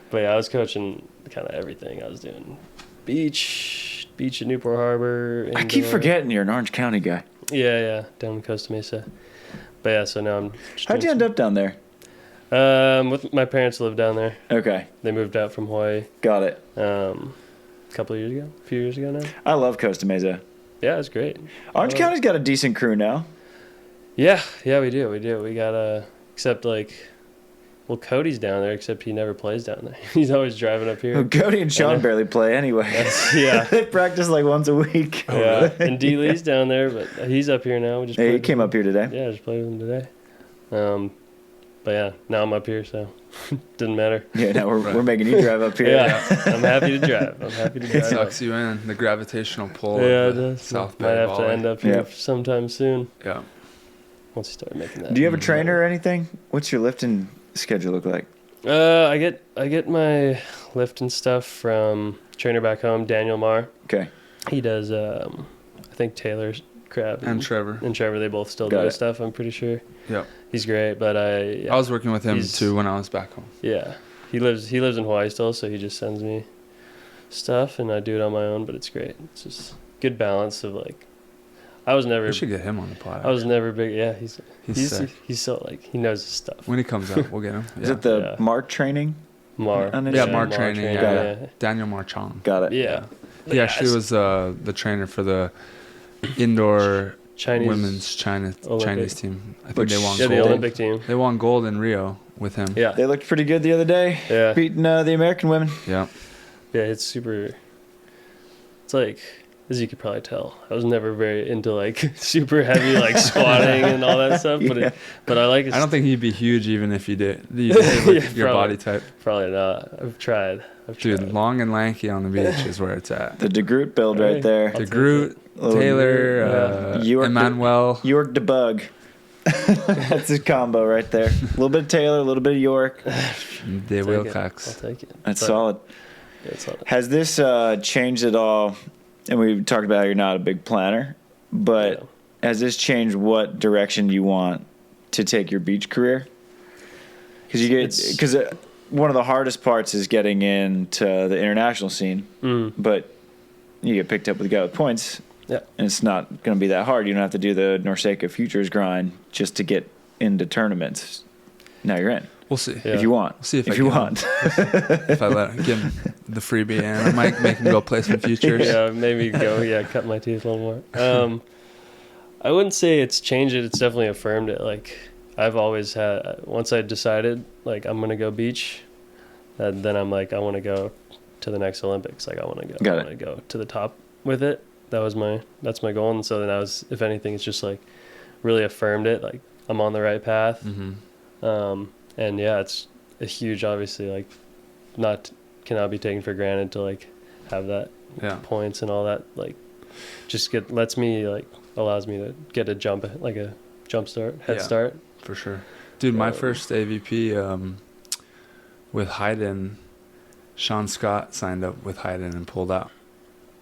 But yeah, I was coaching kind of everything. I was doing beach at Newport Harbor. Indoor. I keep forgetting you're an Orange County guy. Yeah, down in Costa Mesa. But yeah, so now I'm. How'd you end up down there? With my parents live down there. Okay. They moved out from Hawaii. Got it. A few years ago now. I love Costa Mesa. Yeah, it's great. Orange County's got a decent crew now. Yeah, we do. We got except like, well, Cody's down there, except he never plays down there. He's always driving up here. Well, Cody and Sean barely play anyway. Yeah. They practice like once a week. Yeah, and D. Lee's down there, but he's up here now. He came up here today. Yeah, I just played with him today. But yeah, now I'm up here, so didn't matter. Yeah, now we're making you drive up here. Yeah, I'm happy to drive. It sucks you in, the gravitational pull of the South Bay Might have volley. to end up here sometime soon. Yeah. Once you start making that. Do you have a trainer or anything? What's your lifting schedule look like? I get my lifting stuff from trainer back home, Daniel Marr. Okay. He does, I think Taylor Crab And Trevor. And Trevor, they both still Got do it. stuff. I'm pretty sure. Yeah. He's great, but I was working with him too when I was back home. Yeah, he lives in Hawaii still, so he just sends me stuff, and I do it on my own. But it's great. It's just good balance of like. I was never. We should get him on the pod. I was never big. Yeah, he's sick. he's so like he knows his stuff. When he comes out, we'll get him. Is it the Yeah. Mark training? Mar. Mar training. Yeah. Got it. Daniel Marchand. Got it. Yeah. He actually was the trainer for the indoor Chinese women's Chinese team. I think they won Yeah, the gold. Olympic team. They won gold in Rio with him. Yeah. They looked pretty good the other day. Yeah. Beating the American women. Yeah. Yeah, it's super. It's like, as you could probably tell, I was never very into like super heavy like squatting and all that stuff. Yeah. But I like. I don't think he'd be huge even if you did. You did with your probably. body type. Probably not. I've tried. Dude, long and lanky on the beach is where it's at. The DeGroot build right there. I'll take DeGroot, Little- Taylor, York Emmanuel. York DeBug. That's his combo right there. A little bit of Taylor, a little bit of York. De I'll Wilcox. take it. That's But- solid. Yeah, it's solid. Has this changed at all? And we talked about how you're not a big planner, but Yeah. has this changed what direction you want to take your beach career? Because one of the hardest parts is getting into the international scene, but you get picked up with a guy with points. Yeah. And it's not going to be that hard. You don't have to do the Norseca Futures grind just to get into tournaments. Now you're in. We'll see. Yeah. If you want. We'll see if I you get him. want. If I give him the freebie in, I might make him go play some futures. Yeah, maybe go. Yeah, cut my teeth a little more. I wouldn't say it's changed it. It's definitely affirmed it. Like I've always had. Once I decided, like I'm gonna go beach, then I'm like I want to go to the next Olympics. Like I want to go. Got I want to go to the top with it. That's my goal. And so then if anything, it's just like really affirmed it. Like I'm on the right path. Mm-hmm. And yeah, it's a huge, obviously, like cannot be taken for granted to like have that points and all that. Like just allows me to get a jump head start. For sure. Dude, my first AVP with Hayden, Sean Scott signed up with Hayden and pulled out.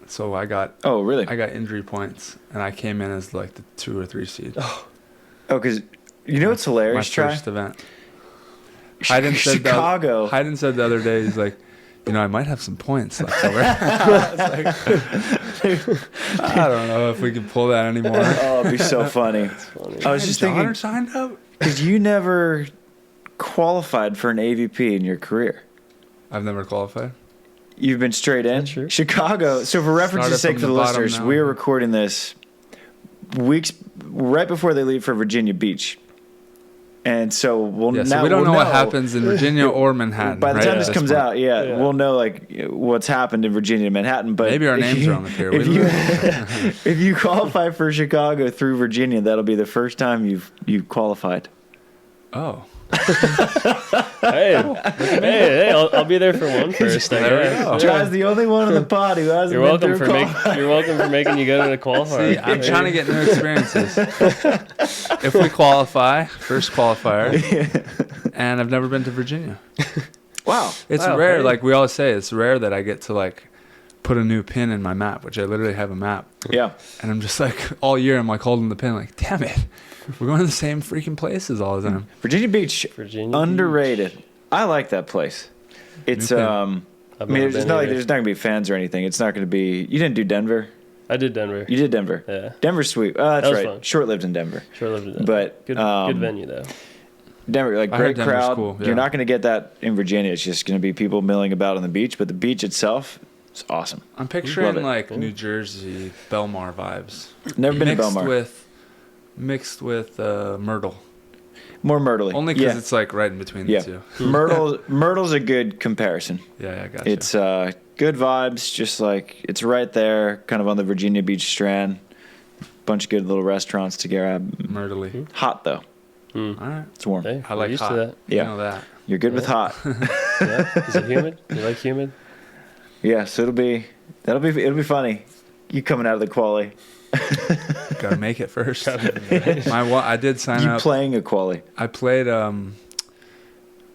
So I got injury points, and I came in as like the 2 or 3 seed. Oh, because you know what's hilarious, My first event. Hayden Chicago. Hayden said the other day, he's like, I might have some points left over. I don't know if we can pull that anymore. Oh, it'd be so funny. It's funny. I was just thinking, signed up? because you never qualified for an AVP in your career. I've never qualified. You've been straight in. That's true. Chicago. So for reference's Started sake, from for the the bottom listeners, now. we are recording this weeks right before they leave for Virginia Beach, and so we don't know what happens in Virginia or Manhattan. By the right time at this this comes point. out, we'll know like what's happened in Virginia and Manhattan. But Maybe our names are on the pier. If you qualify for Chicago through Virginia, that'll be the first time you've qualified. Oh. Hey, I'll be there for one first. I There we guess. go. Yeah. John's the only one in the pod who hasn't You're been welcome through for qualifying. you're welcome for making you go to the qualifier. See, I'm trying to get new experiences. If we qualify, first qualifier, and I've never been to Virginia. Wow. It's Wow, rare, hey. like we always say, it's rare that I get to like put a new pin in my map, which I literally have a map. Yeah. And I'm just like, all year I'm like holding the pin like, damn it. We're going to the same freaking places all the time. Virginia Beach, Virginia underrated. I like that place. It's Me too. I I've mean, never it's been not like either. there's not gonna be fans or anything. It's not gonna be. You didn't do Denver. I did Denver. You did Denver. Yeah, Denver's sweet. Oh, that's That was right. fun. Short-lived in Denver. sure lived in Denver. But good venue though. Denver, like I heard great Denver's crowd. cool, yeah. You're not gonna get that in Virginia. It's just gonna be people milling about on the beach. But the beach itself is awesome. I'm Love picturing it. like New Jersey, Belmar vibes. Never been to mixed Belmar. Mixed with Myrtle. More Myrtle. Only because it's like right in between Yeah. the two. Myrtle's a good comparison. Yeah, gotcha. It's good vibes, just like it's right there, kind of on the Virginia Beach strand. Bunch of good little restaurants to grab. Myrtle-y. Hot though, All right. it's warm. Hey, I we're like used hot. to that. You Yeah. know that. You're good with hot. Yeah. Is it humid? You like humid? Yeah, so it'll be funny. You coming out of the quali, Gotta make it first. I did sign you up. playing a quali. I played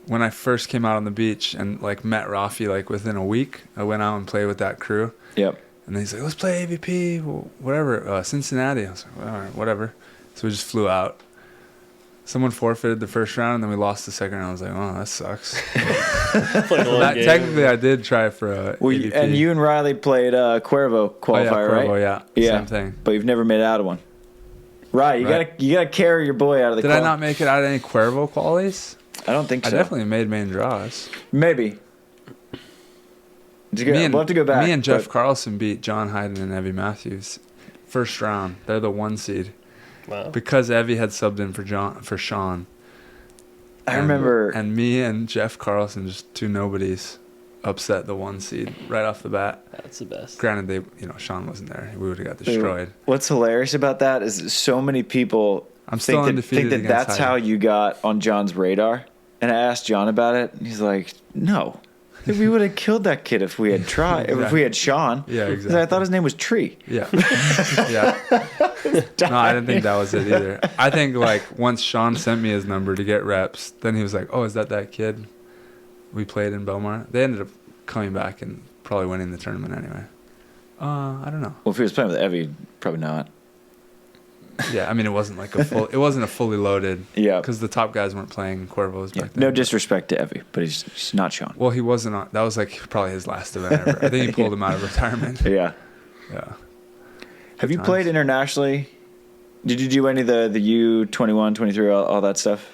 when I first came out on the beach and like met Rafi like within a week. I went out and played with that crew, Yep. And then he's like, let's play AVP, whatever, Cincinnati. I was like, all right, whatever. So we just flew out. Someone forfeited the first round, and then we lost the second round. I was like, oh, that sucks. Technically, I did try for AVP. And you and Riley played Cuervo qualifier, Cuervo, right? Yeah, same thing. But you've never made it out of one. Right, you gotta carry your boy out of the Did I not make it out of any Cuervo qualies? I don't think so. I definitely made main draws. Maybe. We'll have to go back. Me and Jeff Carlson beat John Hayden and Evie Matthews. First round. They're the 1 seed. Wow. Because Evie had subbed in for Sean. I remember. And me and Jeff Carlson, just two nobodies, upset the 1 seed right off the bat. That's the best. Granted, Sean wasn't there. We would have got destroyed. What's hilarious about that is so many people think that that's how you got on John's radar. And I asked John about it, and he's like, no. We would have killed that kid if we had tried. Exactly. If we had Sean. Yeah, exactly. I thought his name was Tree. Yeah. Yeah. No, I didn't think that was it either. I think, once Sean sent me his number to get reps, then he was like, oh, is that kid we played in Belmar? They ended up coming back and probably winning the tournament anyway. I don't know. Well, if he was playing with Evie, probably not. Yeah, I mean, it wasn't a fully loaded. Yeah. Because the top guys weren't playing Cuervos back then. No disrespect to Evie, but he's not Sean. Well, he wasn't on. That was probably his last event ever. I think he pulled him out of retirement. Yeah. Yeah. Have you played internationally? Did you do any of the U21, 23, all that stuff?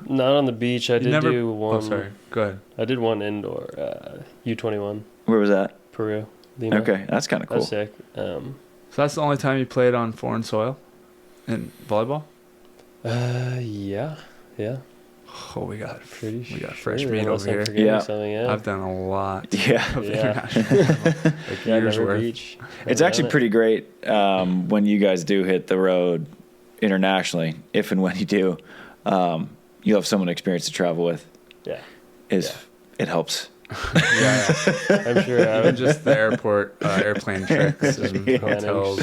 Not on the beach. I did do one. Oh, sorry. Go ahead. I did one indoor, U21. Where was that? Peru. Lima. Okay, that's kind of cool. That's sick. So that's the only time you played on foreign soil in volleyball? Yeah. Oh, we got fresh meat over here. Yeah. I've done a lot. Yeah. Of international. Years worth. Beach. It's actually pretty great when you guys do hit the road internationally, if and when you do. You'll have someone experienced to travel with. Yeah. It helps. Yeah. I'm sure. Even just the airplane tricks and hotels.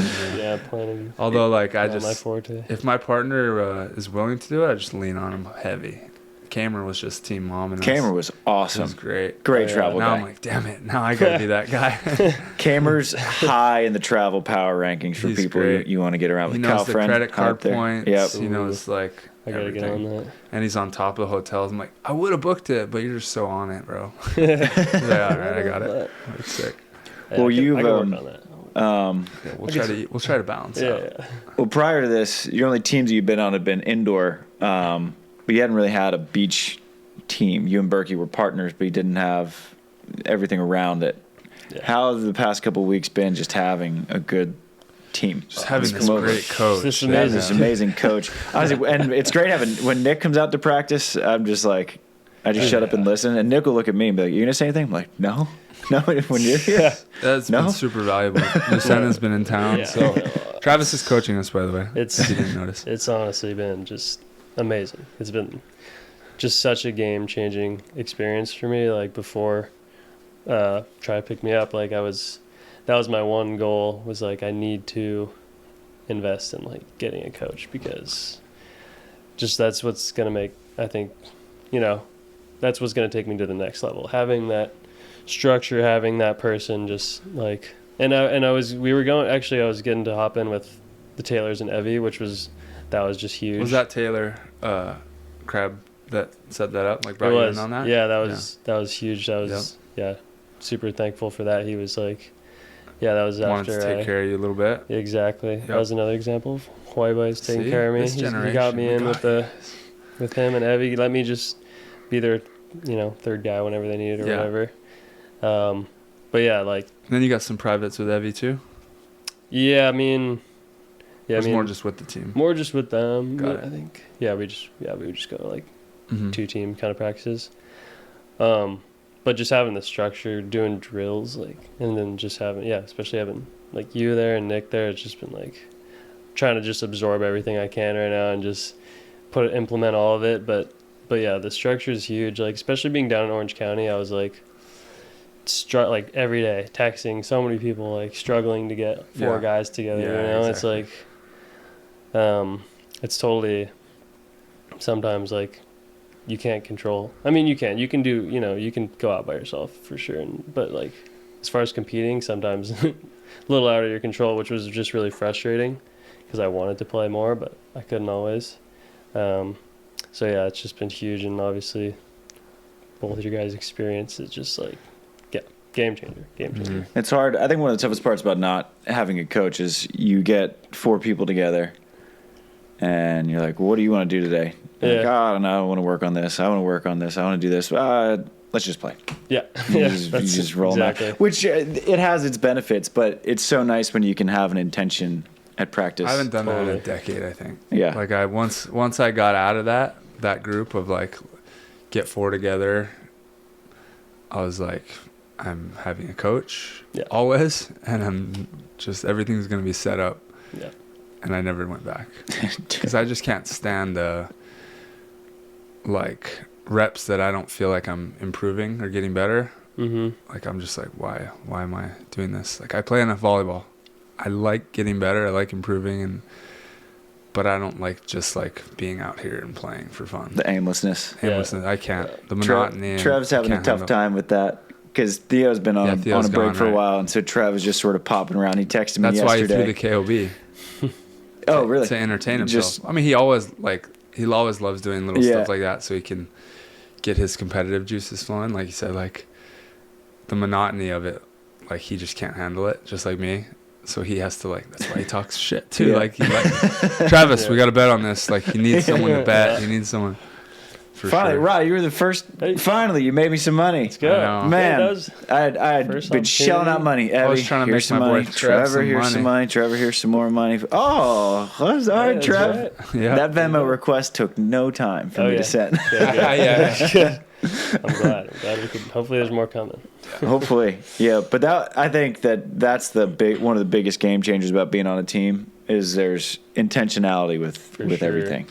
Planning. Although, my forte. if my partner is willing to do it, I just lean on him heavy. Cameron was just team mom. And Cameron was awesome. It was great. Great travel now guy. I'm like, damn it. Now I got to be that guy. Cameron's high in the travel power rankings for people you want to get around with. He knows the credit card points. Yep. He knows, I got to get on that. And he's on top of the hotels. I'm like, I would have booked it, but you're just so on it, bro. He's like, all right, I got it. That's sick. Well, I can work on that. We'll try to balance out. Yeah. Well, prior to this, your only teams you've been on have been indoor, but you hadn't really had a beach team. You and Berkey were partners, but you didn't have everything around it. Yeah. How have the past couple of weeks been just having a good team? Just having this great coach. This amazing coach. Honestly, and it's great having, when Nick comes out to practice, I'm just like, I just shut up and listen. And Nick will look at me and be like, you going to say anything? I'm like, no, when you're here. That's been super valuable. Luciana's been in town. So Travis is coaching us, by the way. If you didn't notice. It's honestly been just amazing. It's been just such a game-changing experience for me. Before try to pick me up, that was my one goal, was I need to invest in getting a coach, because just that's what's going to make, I think, that's what's going to take me to the next level. Having that structure, having that person, just I was getting to hop in with the Taylors and Evie, that was just huge. Was that Taylor Crab that set that up? Brought you in on that? Yeah, that was huge. That was super thankful for that. He was that was wanted after to take care of you a little bit. Exactly. Yep. That was another example of Hawaii Boys taking care of me. He got me in with him and Evie. He let me just be their third guy whenever they needed or whatever. But then you got some privates with Evie too. Yeah, I mean. Yeah, it was more just with the team. More just with them. Got it. I think. Yeah, we would just go 2-team kind of practices. But just having the structure, doing drills, and then just especially having you there and Nick there, it's just been trying to just absorb everything I can right now and just implement all of it. But yeah, the structure is huge. Especially being down in Orange County, I was every day texting so many people, struggling to get 4 guys together. Exactly. It's it's totally sometimes you can't control. I mean, you can do, you can go out by yourself for sure. But as far as competing, sometimes a little out of your control, which was just really frustrating because I wanted to play more, but I couldn't always. So yeah, it's just been huge, and obviously both of your guys' experience is just like, yeah, game changer. It's hard. I think one of the toughest parts about not having a coach is you get 4 people together and you're like, well, what do you want to do today? Yeah. Like, I don't know. I want to work on this. I want to work on this. I want to do this. Let's just play. Yeah. You just roll exactly. them out. Which it has its benefits, but it's so nice when you can have an intention at practice. I haven't done that in a decade, I think. Yeah. Like once I got out of that group of like get 4 together, I was like, I'm having a coach always, and I'm just, everything's going to be set up. Yeah. And I never went back because I just can't stand like reps that I don't feel like I'm improving or getting better. Mm-hmm. Like I'm just like, why am I doing this? Like I play enough volleyball. I like getting better. I like improving, but I don't like just like being out here and playing for fun. The aimlessness. I can't. The monotony. Trev's having a tough time with that because Theo's been on a break for a while, and so Trev was just sort of popping around. He texted me yesterday. That's why he threw the KOB. Oh, really? To entertain himself. I mean, he always loves doing little stuff like that so he can get his competitive juices flowing. Like you said, like the monotony of it, like he just can't handle it, just like me. So he has to like, that's why he talks shit too. Like Travis, we got to bet on this. Like he needs someone to bet. He needs someone. Finally, sure. Rod, you were the first. Hey. Finally, you made me some money. Let's go. Man, I had been shelling out money. I was trying to make my boy Trevor, here's some money. Trevor, here's some more money. Oh, all right, Trev. Right. Yeah. That Venmo request took no time for me to send. Yeah. I'm glad hopefully there's more coming. Hopefully. Yeah. But I think that's one of the biggest game changers about being on a team is there's intentionality with everything.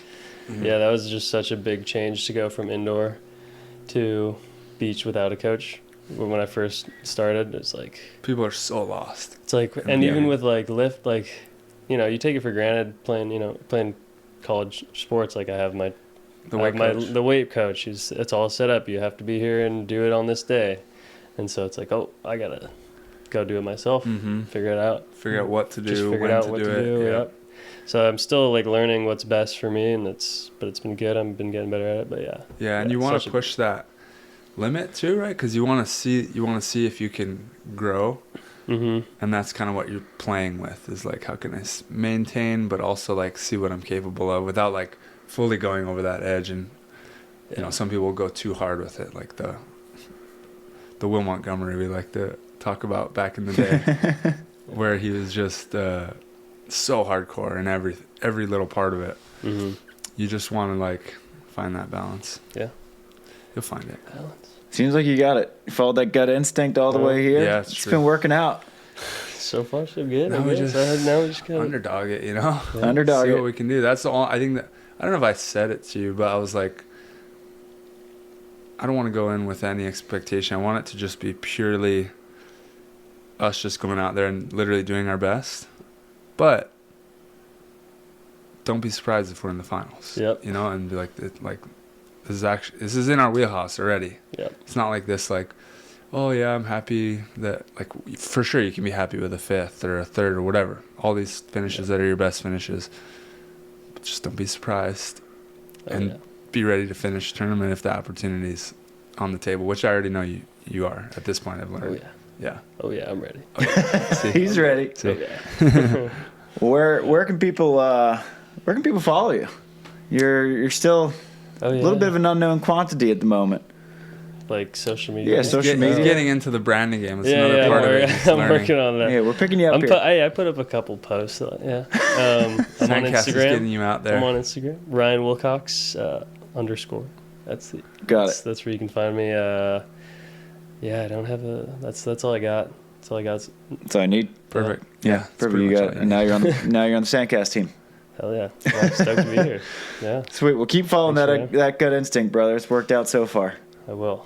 Mm-hmm. Yeah, that was just such a big change to go from indoor to beach without a coach. When I first started, it's like people are so lost. It's like, and even with like lift, like, you take it for granted playing college sports. Like I have the weight coach. It's all set up. You have to be here and do it on this day, and so it's like, oh, I gotta go do it myself. Mm-hmm. Figure it out. Figure out what to do. Just figure out what to do. Yep. So I'm still like learning what's best for me, but it's been good. I've been getting better at it. But yeah. Yeah, and you want to push that limit too, right? Because you want to see if you can grow, and that's kind of what you're playing with. Is like, how can I maintain, but also like see what I'm capable of without like fully going over that edge. And some people go too hard with it, like the Will Montgomery we like to talk about back in the day, where he was just. So hardcore in every little part of it. Mm-hmm. You just want to like find that balance. Yeah, you'll find it. Balance. Seems like you got it. You followed that gut instinct all the way here. Yeah, it's been working out. So far, so good. Now we just go underdog it. Underdog see it. What we can do. That's all. I think that I don't know if I said it to you, but I was like, I don't want to go in with any expectation. I want it to just be purely us just going out there and literally doing our best. But don't be surprised if we're in the finals. Yep. And be like this is in our wheelhouse already. Yep. It's not like this like, oh yeah, I'm happy that like for sure you can be happy with a 5th or a 3rd or whatever. All these finishes that are your best finishes. But just don't be surprised and be ready to finish the tournament if the opportunity's on the table, which I already know you are at this point. I've learned. Oh yeah. Yeah. Oh yeah, I'm ready. See? He's ready. Oh, yeah. Where can people follow you? You're still a little bit of an unknown quantity at the moment. Like social media. Yeah, social media. He's getting into the branding game. It's another part of it. I'm working on that. Yeah, we're picking you up here. I put up a couple posts. Yeah. I'm on SANDCAST Instagram. is getting you out there. I'm on Instagram. Ryan Wilcox _ Got it. That's where you can find me. Yeah, I don't have that's all I got. That's all I got. That's all I need. Perfect. Yeah, perfect. You got it. And now you're on the SANDCAST team. Hell yeah. I'm stoked to be here. Yeah. Sweet. Well, keep following that gut instinct, brother. It's worked out so far. I will.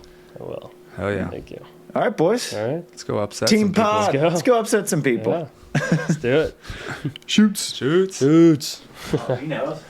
Hell yeah. Thank you. All right, boys. All right. Let's go upset Team some people. pod. Let's go upset some people. Yeah. Let's do it. Shoots. Shoots. Oh, he knows.